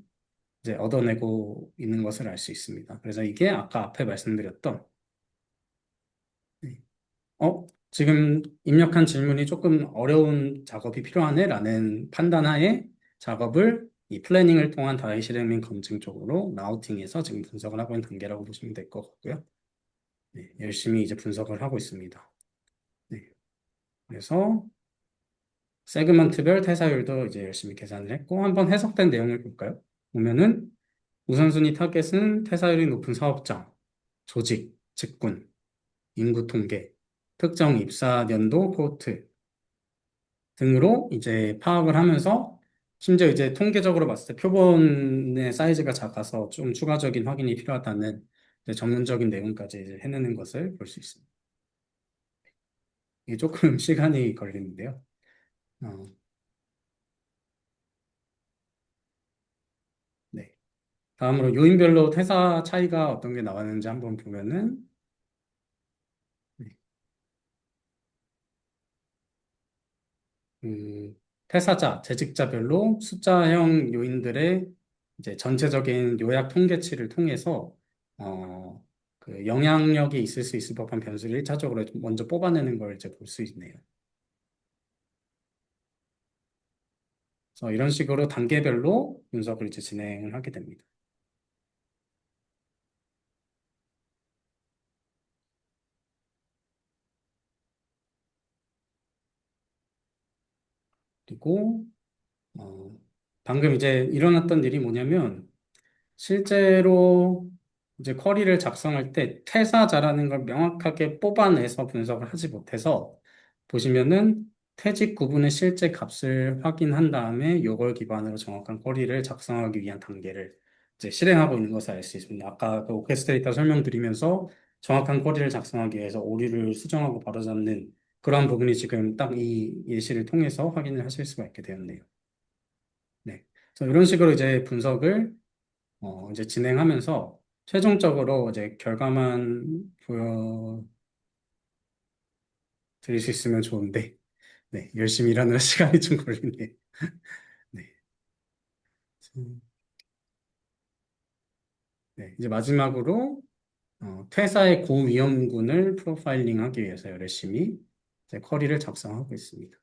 [SPEAKER 2] 이제 얻어내고 있는 것을 알 수 있습니다. 그래서 이게 아까 앞에 말씀드렸던 네, 지금 입력한 질문이 조금 어려운 작업이 필요하네? 라는 판단하에 작업을 이 플래닝을 통한 다이 실행 및 검증 쪽으로 라우팅해서 지금 분석을 하고 있는 단계라고 보시면 될 것 같고요. 네, 열심히 이제 분석을 하고 있습니다. 네, 그래서 세그먼트별 퇴사율도 이제 열심히 계산을 했고 한번 해석된 내용을 볼까요? 보면은 우선순위 타겟은 퇴사율이 높은 사업장, 조직, 직군, 인구 통계, 특정 입사 연도 코호트, 등으로 이제 파악을 하면서 심지어 이제 통계적으로 봤을 때 표본의 사이즈가 작아서 좀 추가적인 확인이 필요하다는 이제 전문적인 내용까지 이제 해내는 것을 볼 수 있습니다. 이게 조금 시간이 걸리는데요. 어, 네. 다음으로 요인별로 퇴사 차이가 어떤 게 나왔는지 한번 보면은 네. 음, 퇴사자, 재직자별로 숫자형 요인들의 이제 전체적인 요약 통계치를 통해서 영향력이 있을 수 있을 법한 변수를 일차적으로 먼저 뽑아내는 걸 이제 볼 수 있네요. 그래서 이런 식으로 단계별로 분석을 이제 진행을 하게 됩니다. 그리고 어, 방금 이제 일어났던 일이 뭐냐면 실제로 이제 쿼리를 작성할 때 퇴사자라는 걸 명확하게 뽑아내서 분석을 하지 못해서 보시면은 퇴직 구분의 실제 값을 확인한 다음에 이걸 기반으로 정확한 쿼리를 작성하기 위한 단계를 이제 실행하고 있는 것을 알 수 있습니다. 아까 그 오케스트레이터 설명드리면서 정확한 쿼리를 작성하기 위해서 오류를 수정하고 바로잡는 그러한 부분이 지금 딱 이 예시를 통해서 확인을 하실 수가 있게 되었네요. 네. 그래서 이런 식으로 이제 분석을 이제 진행하면서 최종적으로 이제 결과만 보여드릴 수 있으면 좋은데, 네, 열심히 일하느라 시간이 좀 걸리네요. 네. 음, 네, 이제 마지막으로 퇴사의 고위험군을 프로파일링하기 위해서 열심히 이제 쿼리를 작성하고 있습니다.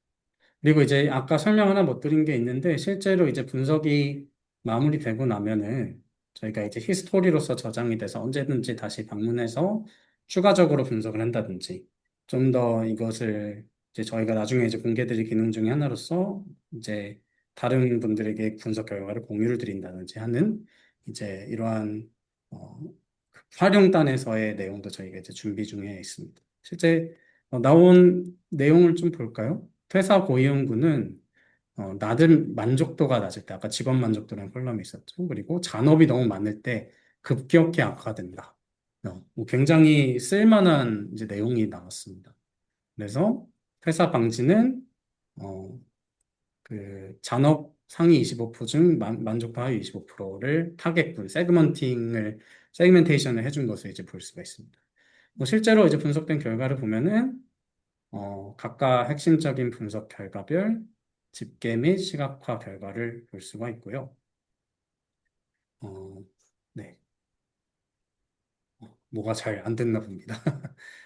[SPEAKER 2] 그리고 이제 아까 설명 하나 못 드린 게 있는데 실제로 이제 분석이 마무리되고 나면은 저희가 이제 히스토리로서 저장이 돼서 언제든지 다시 방문해서 추가적으로 분석을 한다든지 좀 더 이것을 이제 저희가 나중에 이제 공개드릴 기능 중에 하나로서 이제 다른 분들에게 분석 결과를 공유를 드린다든지 하는 이제 이러한 어, 활용단에서의 내용도 저희가 이제 준비 중에 있습니다. 실제 나온 내용을 좀 볼까요? 퇴사 고위험군은 낮은 만족도가 낮을 때, 아까 직원 만족도라는 컬럼이 있었죠. 그리고 잔업이 너무 많을 때 급격히 악화된다. 뭐 굉장히 쓸만한 이제 내용이 나왔습니다. 그래서 퇴사 방지는 어, 그 잔업 상위 25% 중 만족도 하위 25%를 타겟군, 세그멘테이션을 해준 것을 이제 볼 수가 있습니다. 뭐 실제로 이제 분석된 결과를 보면은 각각 핵심적인 분석 결과별 집계 및 시각화 결과를 볼 수가 있고요. 어, 네, 뭐가 잘 안 됐나 봅니다.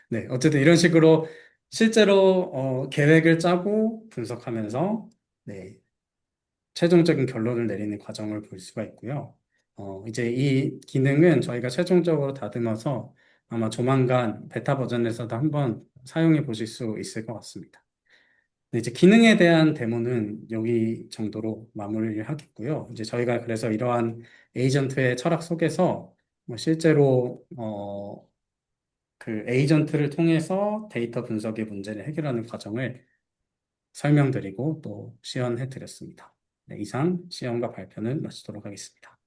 [SPEAKER 2] 네, 어쨌든 이런 식으로 실제로 계획을 짜고 분석하면서 네, 최종적인 결론을 내리는 과정을 볼 수가 있고요. 이제 이 기능은 저희가 최종적으로 다듬어서 아마 조만간 베타 버전에서도 한번 사용해 보실 수 있을 것 같습니다. 네, 이제 기능에 대한 데모는 여기 정도로 마무리를 하겠고요. 이제 저희가 그래서 이러한 에이전트의 철학 속에서 뭐 실제로 그 에이전트를 통해서 데이터 분석의 문제를 해결하는 과정을 설명드리고 또 시연해 드렸습니다. 네, 이상 시연과 발표는 마치도록 하겠습니다.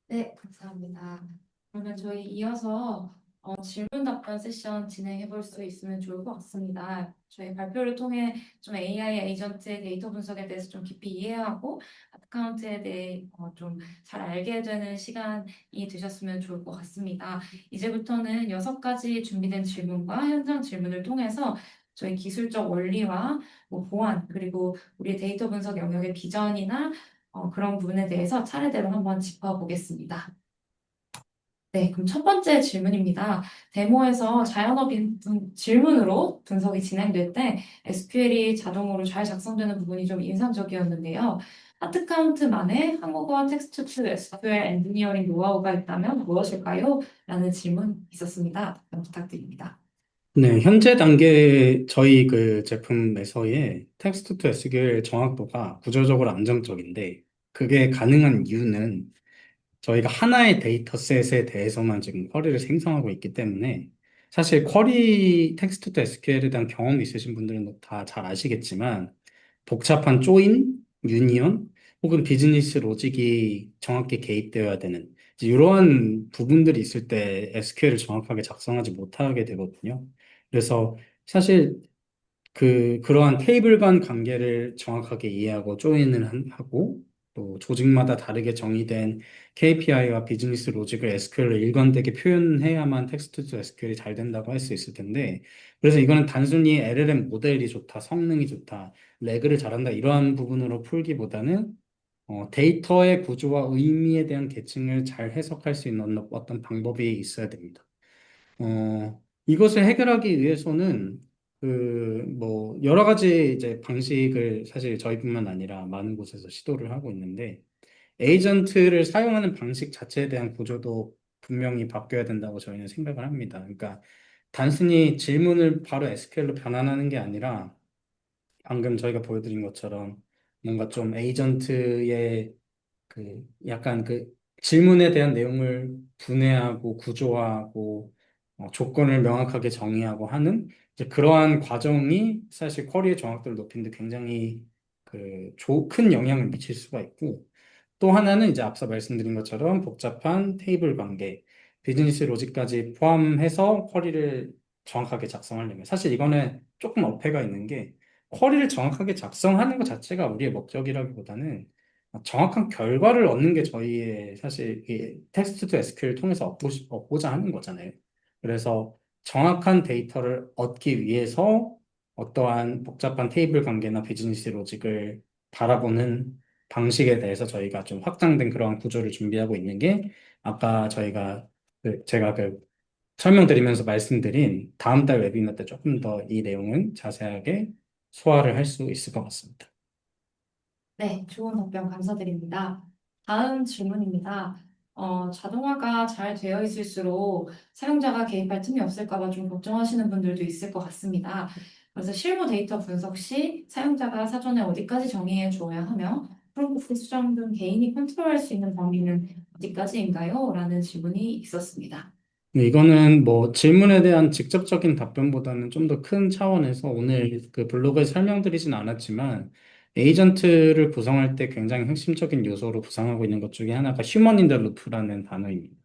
[SPEAKER 1] 네, 감사합니다. 그러면 저희 이어서 질문 답변 세션 진행해 볼 수 있으면 좋을 것 같습니다. 저희 발표를 통해 좀 AI 에이전트의 데이터 분석에 대해서 좀 깊이 이해하고 아카운트에 대해 좀 잘 알게 되는 시간이 되셨으면 좋을 것 같습니다. 이제부터는 6가지 준비된 질문과 현장 질문을 통해서 저희 기술적 원리와 뭐 보안 그리고 우리 데이터 분석 영역의 비전이나 그런 부분에 대해서 차례대로 한번 짚어보겠습니다. 네, 그럼 첫 번째 질문입니다. 데모에서 자연어빈 질문으로 분석이 진행될 때 SQL이 자동으로 잘 작성되는 부분이 좀 인상적이었는데요. 하트카운트만의 한국어 텍스트 투 SQL 엔지니어링 노하우가 있다면 무엇일까요? 라는 질문 있었습니다. 답변 부탁드립니다.
[SPEAKER 2] 네, 현재 단계 저희 그 제품에서의 텍스트 투 SQL 정확도가 구조적으로 안정적인데 그게 가능한 이유는 저희가 하나의 데이터셋에 대해서만 지금 쿼리를 생성하고 있기 때문에 사실 쿼리 텍스트 투 SQL에 대한 경험이 있으신 분들은 다 잘 아시겠지만 복잡한 조인, 유니온 혹은 비즈니스 로직이 정확히 개입되어야 되는 이제 이러한 부분들이 있을 때 SQL을 정확하게 작성하지 못하게 되거든요. 그래서 사실 그러한 테이블 간 관계를 정확하게 이해하고 하고 또 조직마다 다르게 정의된 KPI와 비즈니스 로직을 SQL로 일관되게 표현해야만 텍스트 투 SQL이 잘 된다고 할 수 있을 텐데 그래서 이거는 단순히 LLM 모델이 좋다, 성능이 좋다, 레그를 잘한다 이러한 부분으로 풀기보다는 데이터의 구조와 의미에 대한 계층을 잘 해석할 수 있는 어떤 방법이 있어야 됩니다. 이것을 해결하기 위해서는 뭐 여러 가지 이제 방식을 사실 저희뿐만 아니라 많은 곳에서 시도를 하고 있는데 에이전트를 사용하는 방식 자체에 대한 구조도 분명히 바뀌어야 된다고 저희는 생각을 합니다. 그러니까 단순히 질문을 바로 SQL로 변환하는 게 아니라 방금 저희가 보여드린 것처럼 뭔가 좀 에이전트의 약간 그 질문에 대한 내용을 분해하고 구조화하고 조건을 명확하게 정의하고 하는 이제 그러한 과정이 사실 쿼리의 정확도를 높이는 데 굉장히 큰 영향을 미칠 수가 있고, 또 하나는 이제 앞서 말씀드린 것처럼 복잡한 테이블 관계, 비즈니스 로직까지 포함해서 쿼리를 정확하게 작성하려면 사실 이거는 조금 어폐가 있는 게, 쿼리를 정확하게 작성하는 것 자체가 우리의 목적이라기보다는 정확한 결과를 얻는 게 저희의 사실 이 텍스트 투 SQL을 통해서 얻고자 하는 거잖아요. 그래서 정확한 데이터를 얻기 위해서 어떠한 복잡한 테이블 관계나 비즈니스 로직을 바라보는 방식에 대해서 저희가 좀 확장된 그러한 구조를 준비하고 있는 게, 아까 제가 설명드리면서 말씀드린 다음 달 웨비나 때 조금 더 이 내용은 자세하게 소화를 할 수 있을 것 같습니다.
[SPEAKER 1] 네, 좋은 답변 감사드립니다. 다음 질문입니다. 자동화가 잘 되어 있을수록 사용자가 개입할 틈이 없을까 봐 좀 걱정하시는 분들도 있을 것 같습니다. 그래서 실무 데이터 분석 시 사용자가 사전에 어디까지 정의해 주어야 하며 프롬프트 수정 등 개인이 컨트롤할 수 있는 범위는 어디까지인가요? 라는 질문이 있었습니다.
[SPEAKER 2] 네, 이거는 뭐 질문에 대한 직접적인 답변보다는 좀 더 큰 차원에서 오늘 그 블로그에 설명드리진 않았지만, 에이전트를 구성할 때 굉장히 핵심적인 요소로 구성하고 있는 것 중에 하나가 휴먼 인 더 루프라는 단어입니다.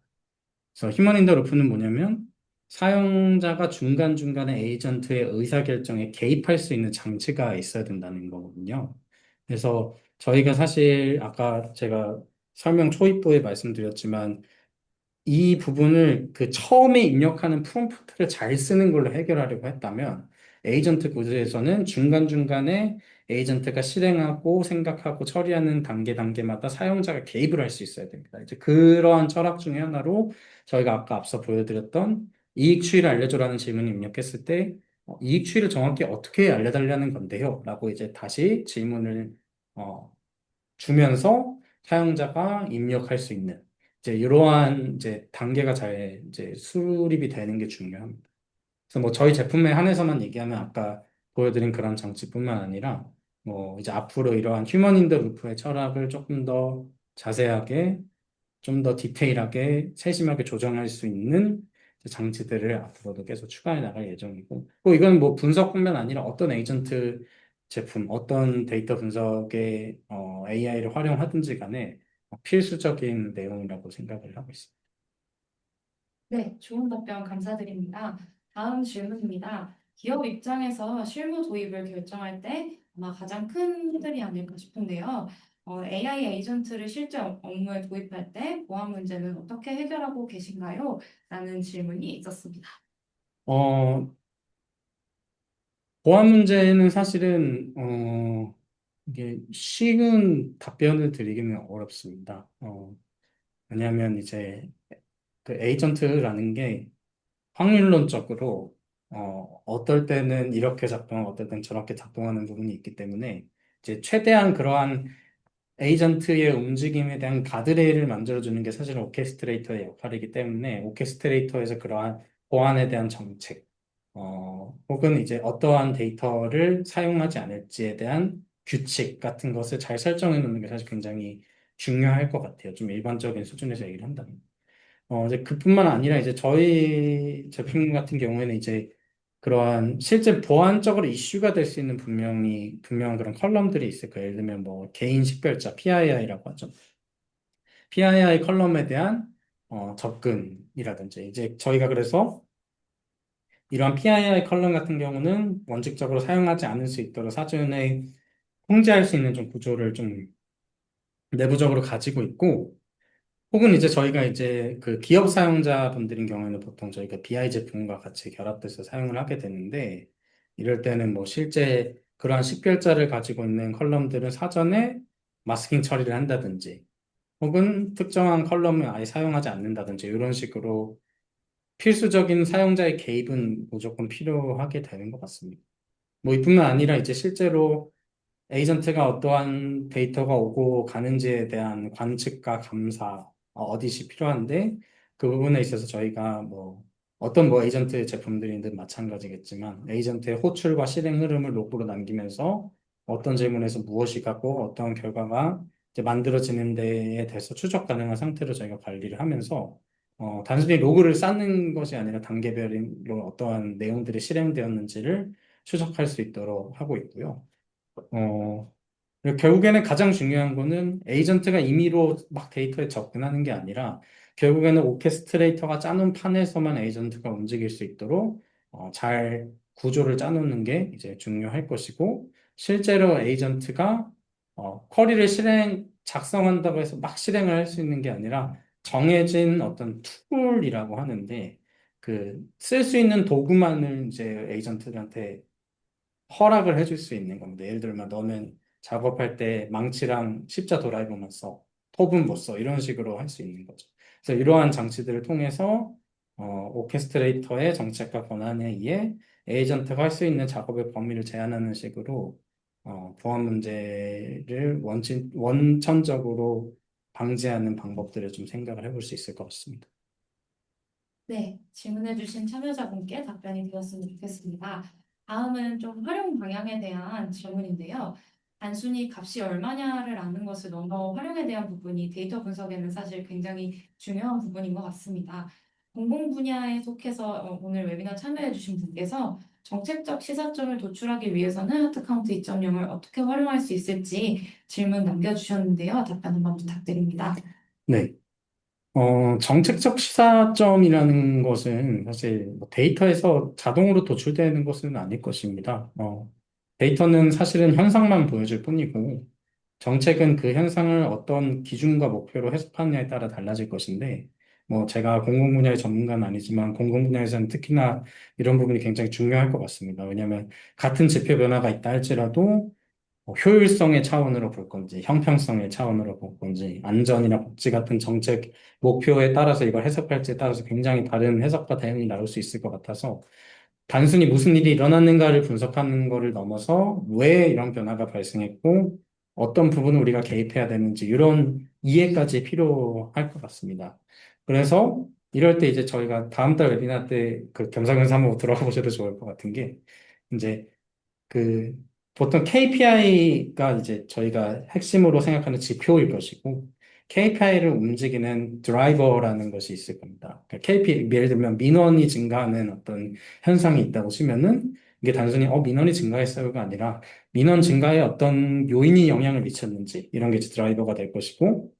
[SPEAKER 2] 그래서 휴먼 인 더 루프는 뭐냐면, 사용자가 중간중간에 에이전트의 의사결정에 개입할 수 있는 장치가 있어야 된다는 거거든요. 그래서 저희가 사실 아까 제가 설명 초입부에 말씀드렸지만, 이 부분을 처음에 입력하는 프롬프트를 잘 쓰는 걸로 해결하려고 했다면, 에이전트 구조에서는 중간중간에 에이전트가 실행하고 생각하고 처리하는 단계마다 사용자가 개입을 할 수 있어야 됩니다. 이제 그러한 철학 중에 하나로 저희가 아까 앞서 보여드렸던 이익 추이를 알려줘라는 질문을 입력했을 때, 이익 추이를 정확히 어떻게 알려달라는 건데요? 라고 이제 다시 질문을 어, 주면서 사용자가 입력할 수 있는 이제 이러한 이제 단계가 잘 이제 수립이 되는 게 중요합니다. 그래서 뭐 저희 제품에 한해서만 얘기하면 아까 보여드린 그런 장치뿐만 아니라, 뭐 이제 앞으로 이러한 휴먼 인더 루프의 철학을 조금 더 자세하게, 좀 더 디테일하게 세심하게 조정할 수 있는 장치들을 앞으로도 계속 추가해 나갈 예정이고, 또 이건 뭐 분석뿐만 아니라 어떤 에이전트 제품, 어떤 데이터 분석에 AI를 활용하든지 간에 필수적인 내용이라고 생각을 하고 있습니다.
[SPEAKER 1] 네, 좋은 답변 감사드립니다. 다음 질문입니다. 기업 입장에서 실무 도입을 결정할 때 아마 가장 큰 힘들이 아닐까 싶은데요. AI 에이전트를 실제 업무에 도입할 때 보안 문제는 어떻게 해결하고 계신가요? 라는 질문이 있었습니다.
[SPEAKER 2] 어, 보안 문제는 사실은 이게 쉬운 답변을 드리기는 어렵습니다. 왜냐하면 이제 그 에이전트라는 게 확률론적으로 어떨 때는 이렇게 작동하고 어떨 때는 저렇게 작동하는 부분이 있기 때문에, 이제 최대한 그러한 에이전트의 움직임에 대한 가드레일을 만들어주는 게 사실 오케스트레이터의 역할이기 때문에, 오케스트레이터에서 그러한 보안에 대한 정책, 혹은 이제 어떠한 데이터를 사용하지 않을지에 대한 규칙 같은 것을 잘 설정해 놓는 게 사실 굉장히 중요할 것 같아요. 좀 일반적인 수준에서 얘기를 한다면. 이제 그뿐만 아니라 이제 저희 제품 같은 경우에는 이제 그러한 실제 보안적으로 이슈가 될 수 있는 분명한 그런 컬럼들이 있을 거예요. 예를 들면 뭐 개인 식별자 PII라고 하죠. PII 컬럼에 대한 접근이라든지, 이제 저희가 그래서 이러한 PII 컬럼 같은 경우는 원칙적으로 사용하지 않을 수 있도록 사전에 통제할 수 있는 좀 구조를 좀 내부적으로 가지고 있고, 혹은 이제 저희가 이제 그 기업 사용자분들인 경우에는 보통 저희가 BI 제품과 같이 결합돼서 사용을 하게 되는데, 이럴 때는 뭐 실제 그러한 식별자를 가지고 있는 컬럼들을 사전에 마스킹 처리를 한다든지, 혹은 특정한 컬럼을 아예 사용하지 않는다든지, 이런 식으로 필수적인 사용자의 개입은 무조건 필요하게 되는 것 같습니다. 뭐 이뿐만 아니라 이제 실제로 에이전트가 어떠한 데이터가 오고 가는지에 대한 관측과 감사, 어디시 필요한데, 그 부분에 있어서 저희가 뭐 어떤 뭐 에이전트 제품들이든 마찬가지겠지만, 에이전트의 호출과 실행 흐름을 로그로 남기면서 어떤 질문에서 무엇이 가고 어떤 결과가 이제 만들어지는 데에 대해서 추적 가능한 상태로 저희가 관리를 하면서 단순히 로그를 쌓는 것이 아니라 단계별로 어떠한 내용들이 실행되었는지를 추적할 수 있도록 하고 있고요. 어, 그리고 결국에는 가장 중요한 거는 에이전트가 임의로 막 데이터에 접근하는 게 아니라 결국에는 오케스트레이터가 짜놓은 판에서만 에이전트가 움직일 수 있도록 잘 구조를 짜놓는 게 이제 중요할 것이고 실제로 에이전트가 쿼리를 작성한다고 해서 막 실행을 할 수 있는 게 아니라 정해진 어떤 툴이라고 하는데 그 쓸 수 있는 도구만을 이제 에이전트한테 허락을 해줄 수 있는 겁니다. 예를 들면 너는 작업할 때 망치랑 십자 드라이버만 써, 톱은 못 써, 이런 식으로 할 수 있는 거죠. 그래서 이러한 장치들을 통해서 오케스트레이터의 정책과 권한에 의해 에이전트가 할 수 있는 작업의 범위를 제한하는 식으로 보안 문제를 원천적으로 방지하는 방법들을 좀 생각을 해볼 수 있을 것 같습니다.
[SPEAKER 1] 네, 질문해주신 참여자분께 답변이 되었으면 좋겠습니다. 다음은 좀 활용 방향에 대한 질문인데요. 단순히 값이 얼마냐를 아는 것을 넘어 활용에 대한 부분이 데이터 분석에는 사실 굉장히 중요한 부분인 것 같습니다. 공공 분야에 속해서 오늘 웨비나 참여해주신 분께서 정책적 시사점을 도출하기 위해서는 하트카운트 2.0을 어떻게 활용할 수 있을지 질문 남겨주셨는데요. 답변 한번 부탁드립니다.
[SPEAKER 2] 네. 정책적 시사점이라는 것은 사실 뭐 데이터에서 자동으로 도출되는 것은 아닐 것입니다. 데이터는 사실은 현상만 보여줄 뿐이고, 정책은 그 현상을 어떤 기준과 목표로 해석하느냐에 따라 달라질 것인데, 뭐 제가 공공분야의 전문가는 아니지만 공공분야에서는 특히나 이런 부분이 굉장히 중요할 것 같습니다. 왜냐하면 같은 지표 변화가 있다 할지라도 효율성의 차원으로 볼 건지, 형평성의 차원으로 볼 건지, 안전이나 복지 같은 정책 목표에 따라서 이걸 해석할지에 따라서 굉장히 다른 해석과 대응이 나올 수 있을 것 같아서 단순히 무슨 일이 일어났는가를 분석하는 것을 넘어서 왜 이런 변화가 발생했고 어떤 부분을 우리가 개입해야 되는지 이런 이해까지 필요할 것 같습니다. 그래서 이럴 때 이제 저희가 다음 달 웨비나 때 그 겸사겸사 한번 들어가 보셔도 좋을 것 같은 게 이제 그 보통 KPI가 이제 저희가 핵심으로 생각하는 지표일 것이고 KPI를 움직이는 드라이버라는 것이 있을 겁니다. 그러니까 KPI, 예를 들면 민원이 증가하는 어떤 현상이 있다고 치면은 이게 단순히 민원이 증가했어요가 아니라 민원 증가에 어떤 요인이 영향을 미쳤는지 이런 게 이제 드라이버가 될 것이고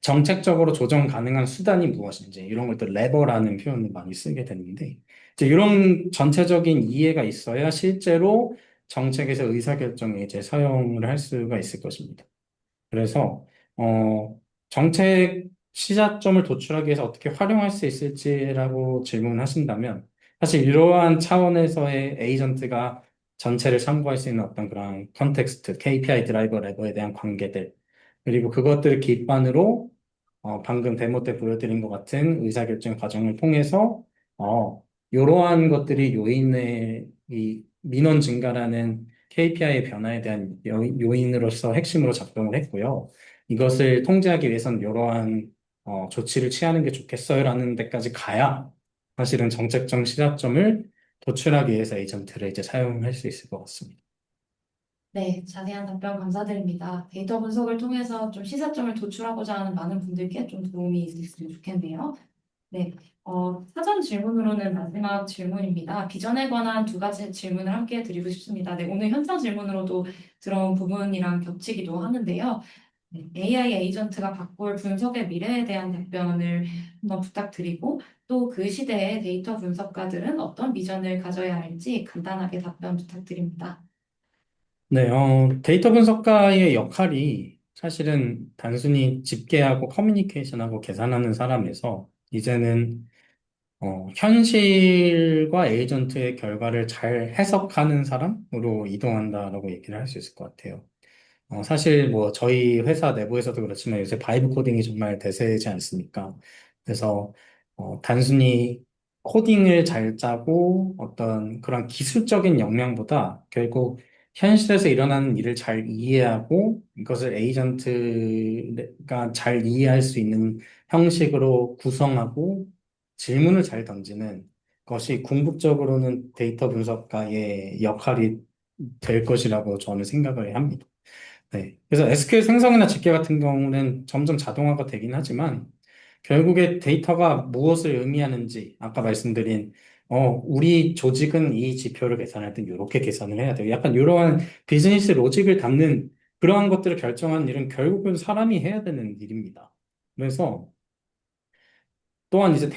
[SPEAKER 2] 정책적으로 조정 가능한 수단이 무엇인지 이런 걸 또 레버라는 표현을 많이 쓰게 되는데 이제 이런 전체적인 이해가 있어야 실제로 정책에서 의사결정에 이제 사용을 할 수가 있을 것입니다. 그래서 정책 시작점을 도출하기 위해서 어떻게 활용할 수 있을지라고 질문하신다면 사실 이러한 차원에서의 에이전트가 전체를 참고할 수 있는 어떤 그런 컨텍스트, KPI 드라이버 레버에 대한 관계들 그리고 그것들을 기반으로 방금 데모 때 보여드린 것 같은 의사결정 과정을 통해서 이러한 것들이 요인의 이 민원 증가라는 KPI의 변화에 대한 요인으로서 핵심으로 작동을 했고요. 이것을 통제하기 위해서는 이러한 조치를 취하는 게 좋겠어요라는 데까지 가야 사실은 정책적 시사점을 도출하기 위해서 에이전트를 이제 사용할 수 있을 것 같습니다.
[SPEAKER 1] 네, 자세한 답변 감사드립니다. 데이터 분석을 통해서 좀 시사점을 도출하고자 하는 많은 분들께 좀 도움이 있었으면 좋겠네요. 네, 사전 질문으로는 마지막 질문입니다. 비전에 관한 두 가지 질문을 함께 드리고 싶습니다. 네, 오늘 현장 질문으로도 들어온 부분이랑 겹치기도 하는데요. 네, AI 에이전트가 바꿀 분석의 미래에 대한 답변을 한번 부탁드리고 또 그 시대의 데이터 분석가들은 어떤 비전을 가져야 할지 간단하게 답변 부탁드립니다.
[SPEAKER 2] 네, 데이터 분석가의 역할이 사실은 단순히 집계하고 커뮤니케이션하고 계산하는 사람에서 이제는 현실과 에이전트의 결과를 잘 해석하는 사람으로 이동한다라고 얘기를 할 수 있을 것 같아요. 사실 뭐 저희 회사 내부에서도 그렇지만 요새 바이브 코딩이 정말 대세지 않습니까? 그래서 단순히 코딩을 잘 짜고 어떤 그런 기술적인 역량보다 결국 현실에서 일어나는 일을 잘 이해하고 이것을 에이전트가 잘 이해할 수 있는 형식으로 구성하고 질문을 잘 던지는 것이 궁극적으로는 데이터 분석가의 역할이 될 것이라고 저는 생각을 합니다. 네. 그래서 SQL 생성이나 집계 같은 경우는 점점 자동화가 되긴 하지만 결국에 데이터가 무엇을 의미하는지, 아까 말씀드린, 우리 조직은 이 지표를 계산할 때 이렇게 계산을 해야 돼요. 약간 이러한 비즈니스 로직을 담는 그러한 것들을 결정하는 일은 결국은 사람이 해야 되는 일입니다. 그래서 또한 이제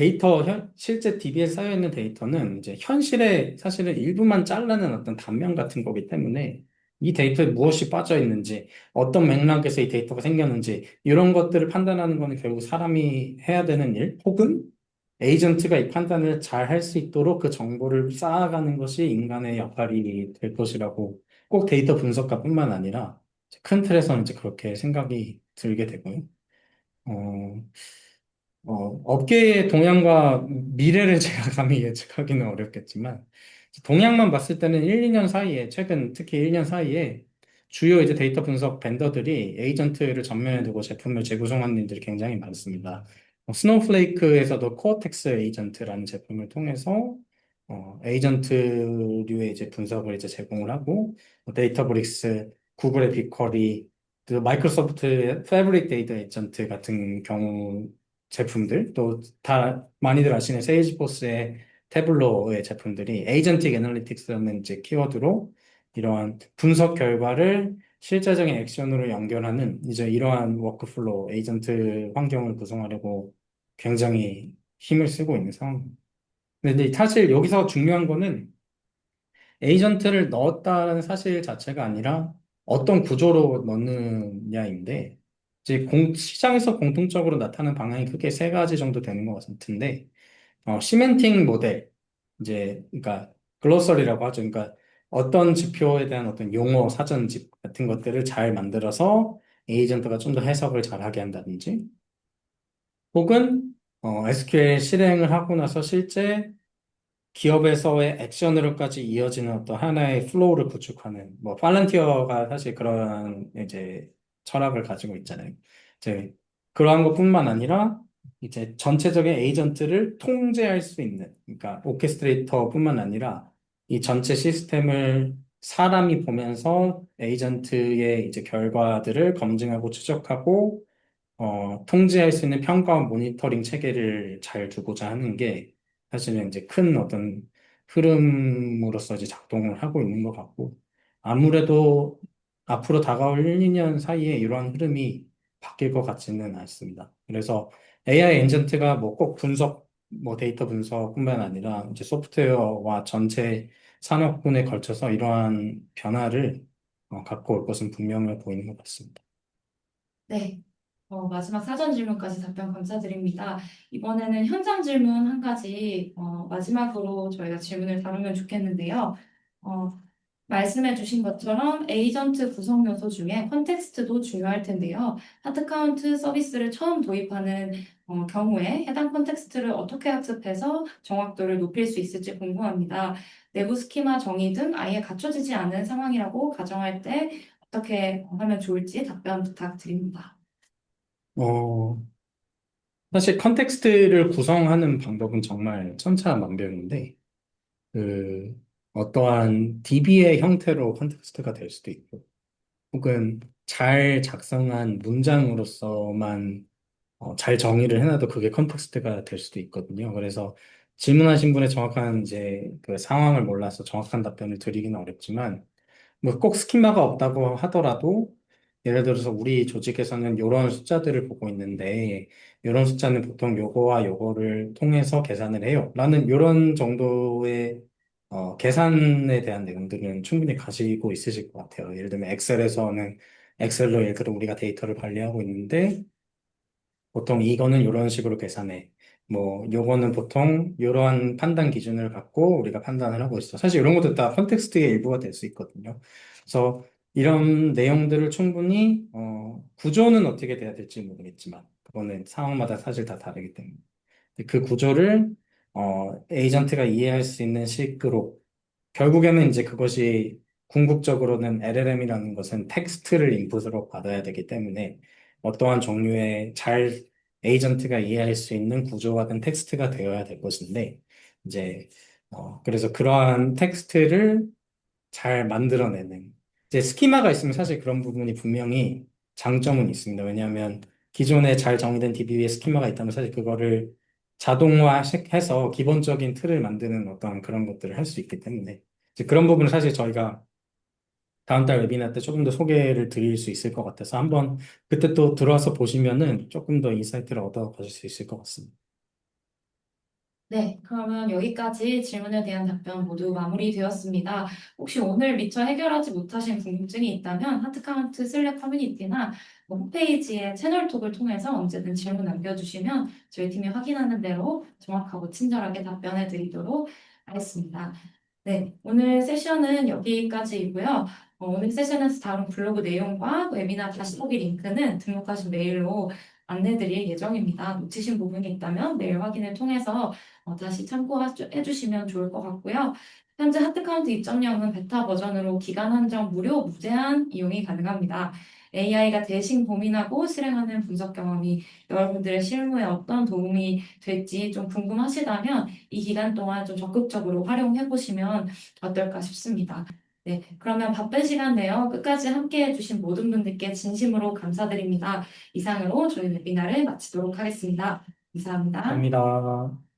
[SPEAKER 2] 실제 DB에 쌓여 있는 데이터는 이제 현실의 사실은 일부만 잘라낸 어떤 단면 같은 거기 때문에 이 데이터에 무엇이 빠져 있는지, 어떤 맥락에서 이 데이터가 생겼는지, 이런 것들을 판단하는 거는 결국 사람이 해야 되는 일, 혹은 에이전트가 이 판단을 잘 할 수 있도록 그 정보를 쌓아가는 것이 인간의 역할이 될 것이라고 꼭 데이터 분석가뿐만 아니라 큰 틀에서는 이제 그렇게 생각이 들게 되고요. 어, 업계의 동향과 미래를 제가 감히 예측하기는 어렵겠지만, 동향만 봤을 때는 1, 2년 사이에, 최근 특히 1년 사이에 주요 이제 데이터 분석 벤더들이 에이전트를 전면에 두고 제품을 재구성하는 일들이 굉장히 많습니다. 스노우플레이크에서도 코어텍스 에이전트라는 제품을 통해서 에이전트류의 이제 분석을 이제 제공을 하고, 데이터브릭스, 구글의 빅쿼리, 그 마이크로소프트의 패브릭 데이터 에이전트 같은 경우 제품들, 또 다 많이들 아시는 세일즈포스의 태블로의 제품들이 에이전틱 애널리틱스라는 이제 키워드로 이러한 분석 결과를 실제적인 액션으로 연결하는 이제 이러한 워크플로우 에이전트 환경을 구성하려고 굉장히 힘을 쓰고 있는 상황입니다. 근데 사실 여기서 중요한 거는 에이전트를 넣었다는 사실 자체가 아니라 어떤 구조로 넣느냐인데, 이제 시장에서 공통적으로 나타나는 방향이 크게 세 가지 정도 되는 것 같은데, 시멘팅 모델, 이제, 그러니까, 글로서리라고 하죠. 그러니까, 어떤 지표에 대한 어떤 용어, 사전집 같은 것들을 잘 만들어서 에이전트가 좀 더 해석을 잘하게 한다든지, 혹은, SQL 실행을 하고 나서 실제 기업에서의 액션으로까지 이어지는 어떤 하나의 플로우를 구축하는, 뭐, 팔런티어가 사실 그런 이제 철학을 가지고 있잖아요. 이제 그러한 것뿐만 아니라 이제 전체적인 에이전트를 통제할 수 있는, 그러니까 오케스트레이터뿐만 아니라 이 전체 시스템을 사람이 보면서 에이전트의 이제 결과들을 검증하고 추적하고 통제할 수 있는 평가와 모니터링 체계를 잘 두고자 하는 게 사실은 이제 큰 어떤 흐름으로서 이제 작동을 하고 있는 것 같고, 아무래도 앞으로 다가올 1, 2년 사이에 이러한 흐름이 바뀔 것 같지는 않습니다. 그래서 AI 엔전트가 뭐 꼭 뭐 데이터 분석뿐만 아니라 이제 소프트웨어와 전체 산업군에 걸쳐서 이러한 변화를 갖고 올 것은 분명해 보이는 것 같습니다.
[SPEAKER 1] 네. 마지막 사전 질문까지 답변 감사드립니다. 이번에는 현장 질문 한 가지, 마지막으로 저희가 질문을 다루면 좋겠는데요. 어, 말씀해 주신 것처럼 에이전트 구성 요소 중에 컨텍스트도 중요할 텐데요. 하드카운트 서비스를 처음 도입하는 경우에 해당 컨텍스트를 어떻게 학습해서 정확도를 높일 수 있을지 궁금합니다. 내부 스키마 정의 등 아예 갖춰지지 않은 상황이라고 가정할 때 어떻게 하면 좋을지 답변 부탁드립니다.
[SPEAKER 2] 어, 사실 컨텍스트를 구성하는 방법은 정말 천차만별인데, 그, 어떠한 DB의 형태로 컨텍스트가 될 수도 있고, 혹은 잘 작성한 문장으로서만 잘 정의를 해놔도 그게 컨텍스트가 될 수도 있거든요. 그래서 질문하신 분의 정확한 이제 그 상황을 몰라서 정확한 답변을 드리기는 어렵지만, 뭐 꼭 스키마가 없다고 하더라도 예를 들어서 우리 조직에서는 이런 숫자들을 보고 있는데 이런 숫자는 보통 요거와 요거를 통해서 계산을 해요. 라는 이런 정도의 계산에 대한 내용들은 충분히 가지고 있으실 것 같아요. 예를 들면 엑셀에서는 엑셀로 예를 들어 우리가 데이터를 관리하고 있는데 보통 이거는 이런 식으로 계산해. 뭐, 요거는 보통 이러한 판단 기준을 갖고 우리가 판단을 하고 있어. 사실 이런 것도 다 컨텍스트의 일부가 될 수 있거든요. 그래서 이런 내용들을 충분히, 구조는 어떻게 돼야 될지 모르겠지만, 그거는 상황마다 사실 다 다르기 때문에. 그 구조를, 에이전트가 이해할 수 있는 식으로 결국에는 이제 그것이 궁극적으로는 LLM이라는 것은 텍스트를 인풋으로 받아야 되기 때문에 어떠한 종류의 에이전트가 이해할 수 있는 구조가 된 텍스트가 되어야 될 것인데 이제 그래서 그러한 텍스트를 잘 만들어내는 이제 스키마가 있으면 사실 그런 부분이 분명히 장점은 있습니다. 왜냐하면 기존에 잘 정의된 DB의 스키마가 있다면 사실 그거를 자동화해서 기본적인 틀을 만드는 어떤 그런 것들을 할 수 있기 때문에 이제 그런 부분은 사실 저희가 다음 달 웨비나 때 조금 더 소개를 드릴 수 있을 것 같아서 한번 그때 또 들어와서 보시면은 조금 더 인사이트를 얻어 가실 수 있을 것 같습니다.
[SPEAKER 1] 네, 그러면 여기까지 질문에 대한 답변 모두 마무리되었습니다. 혹시 오늘 미처 해결하지 못하신 궁금증이 있다면 하트카운트 슬랙 커뮤니티나 홈페이지의 채널톡을 통해서 언제든 질문 남겨주시면 저희 팀이 확인하는 대로 정확하고 친절하게 답변해 드리도록 하겠습니다. 네, 오늘 세션은 여기까지이고요. 오늘 세션에서 다룬 블로그 내용과 웨비나 다시 보기 링크는 등록하신 메일로 안내드릴 예정입니다. 놓치신 부분이 있다면 메일 확인을 통해서 다시 참고해 주시면 좋을 것 같고요. 현재 하트카운트 입점령은 베타 버전으로 기간 한정 무료 무제한 이용이 가능합니다. AI가 대신 고민하고 실행하는 분석 경험이 여러분들의 실무에 어떤 도움이 될지 좀 궁금하시다면 이 기간 동안 좀 적극적으로 활용해 보시면 어떨까 싶습니다. 네, 그러면 바쁜 시간 내어 끝까지 함께 해주신 모든 분들께 진심으로 감사드립니다. 이상으로 저희 웨비나를 마치도록 하겠습니다. 감사합니다.
[SPEAKER 2] 감사합니다.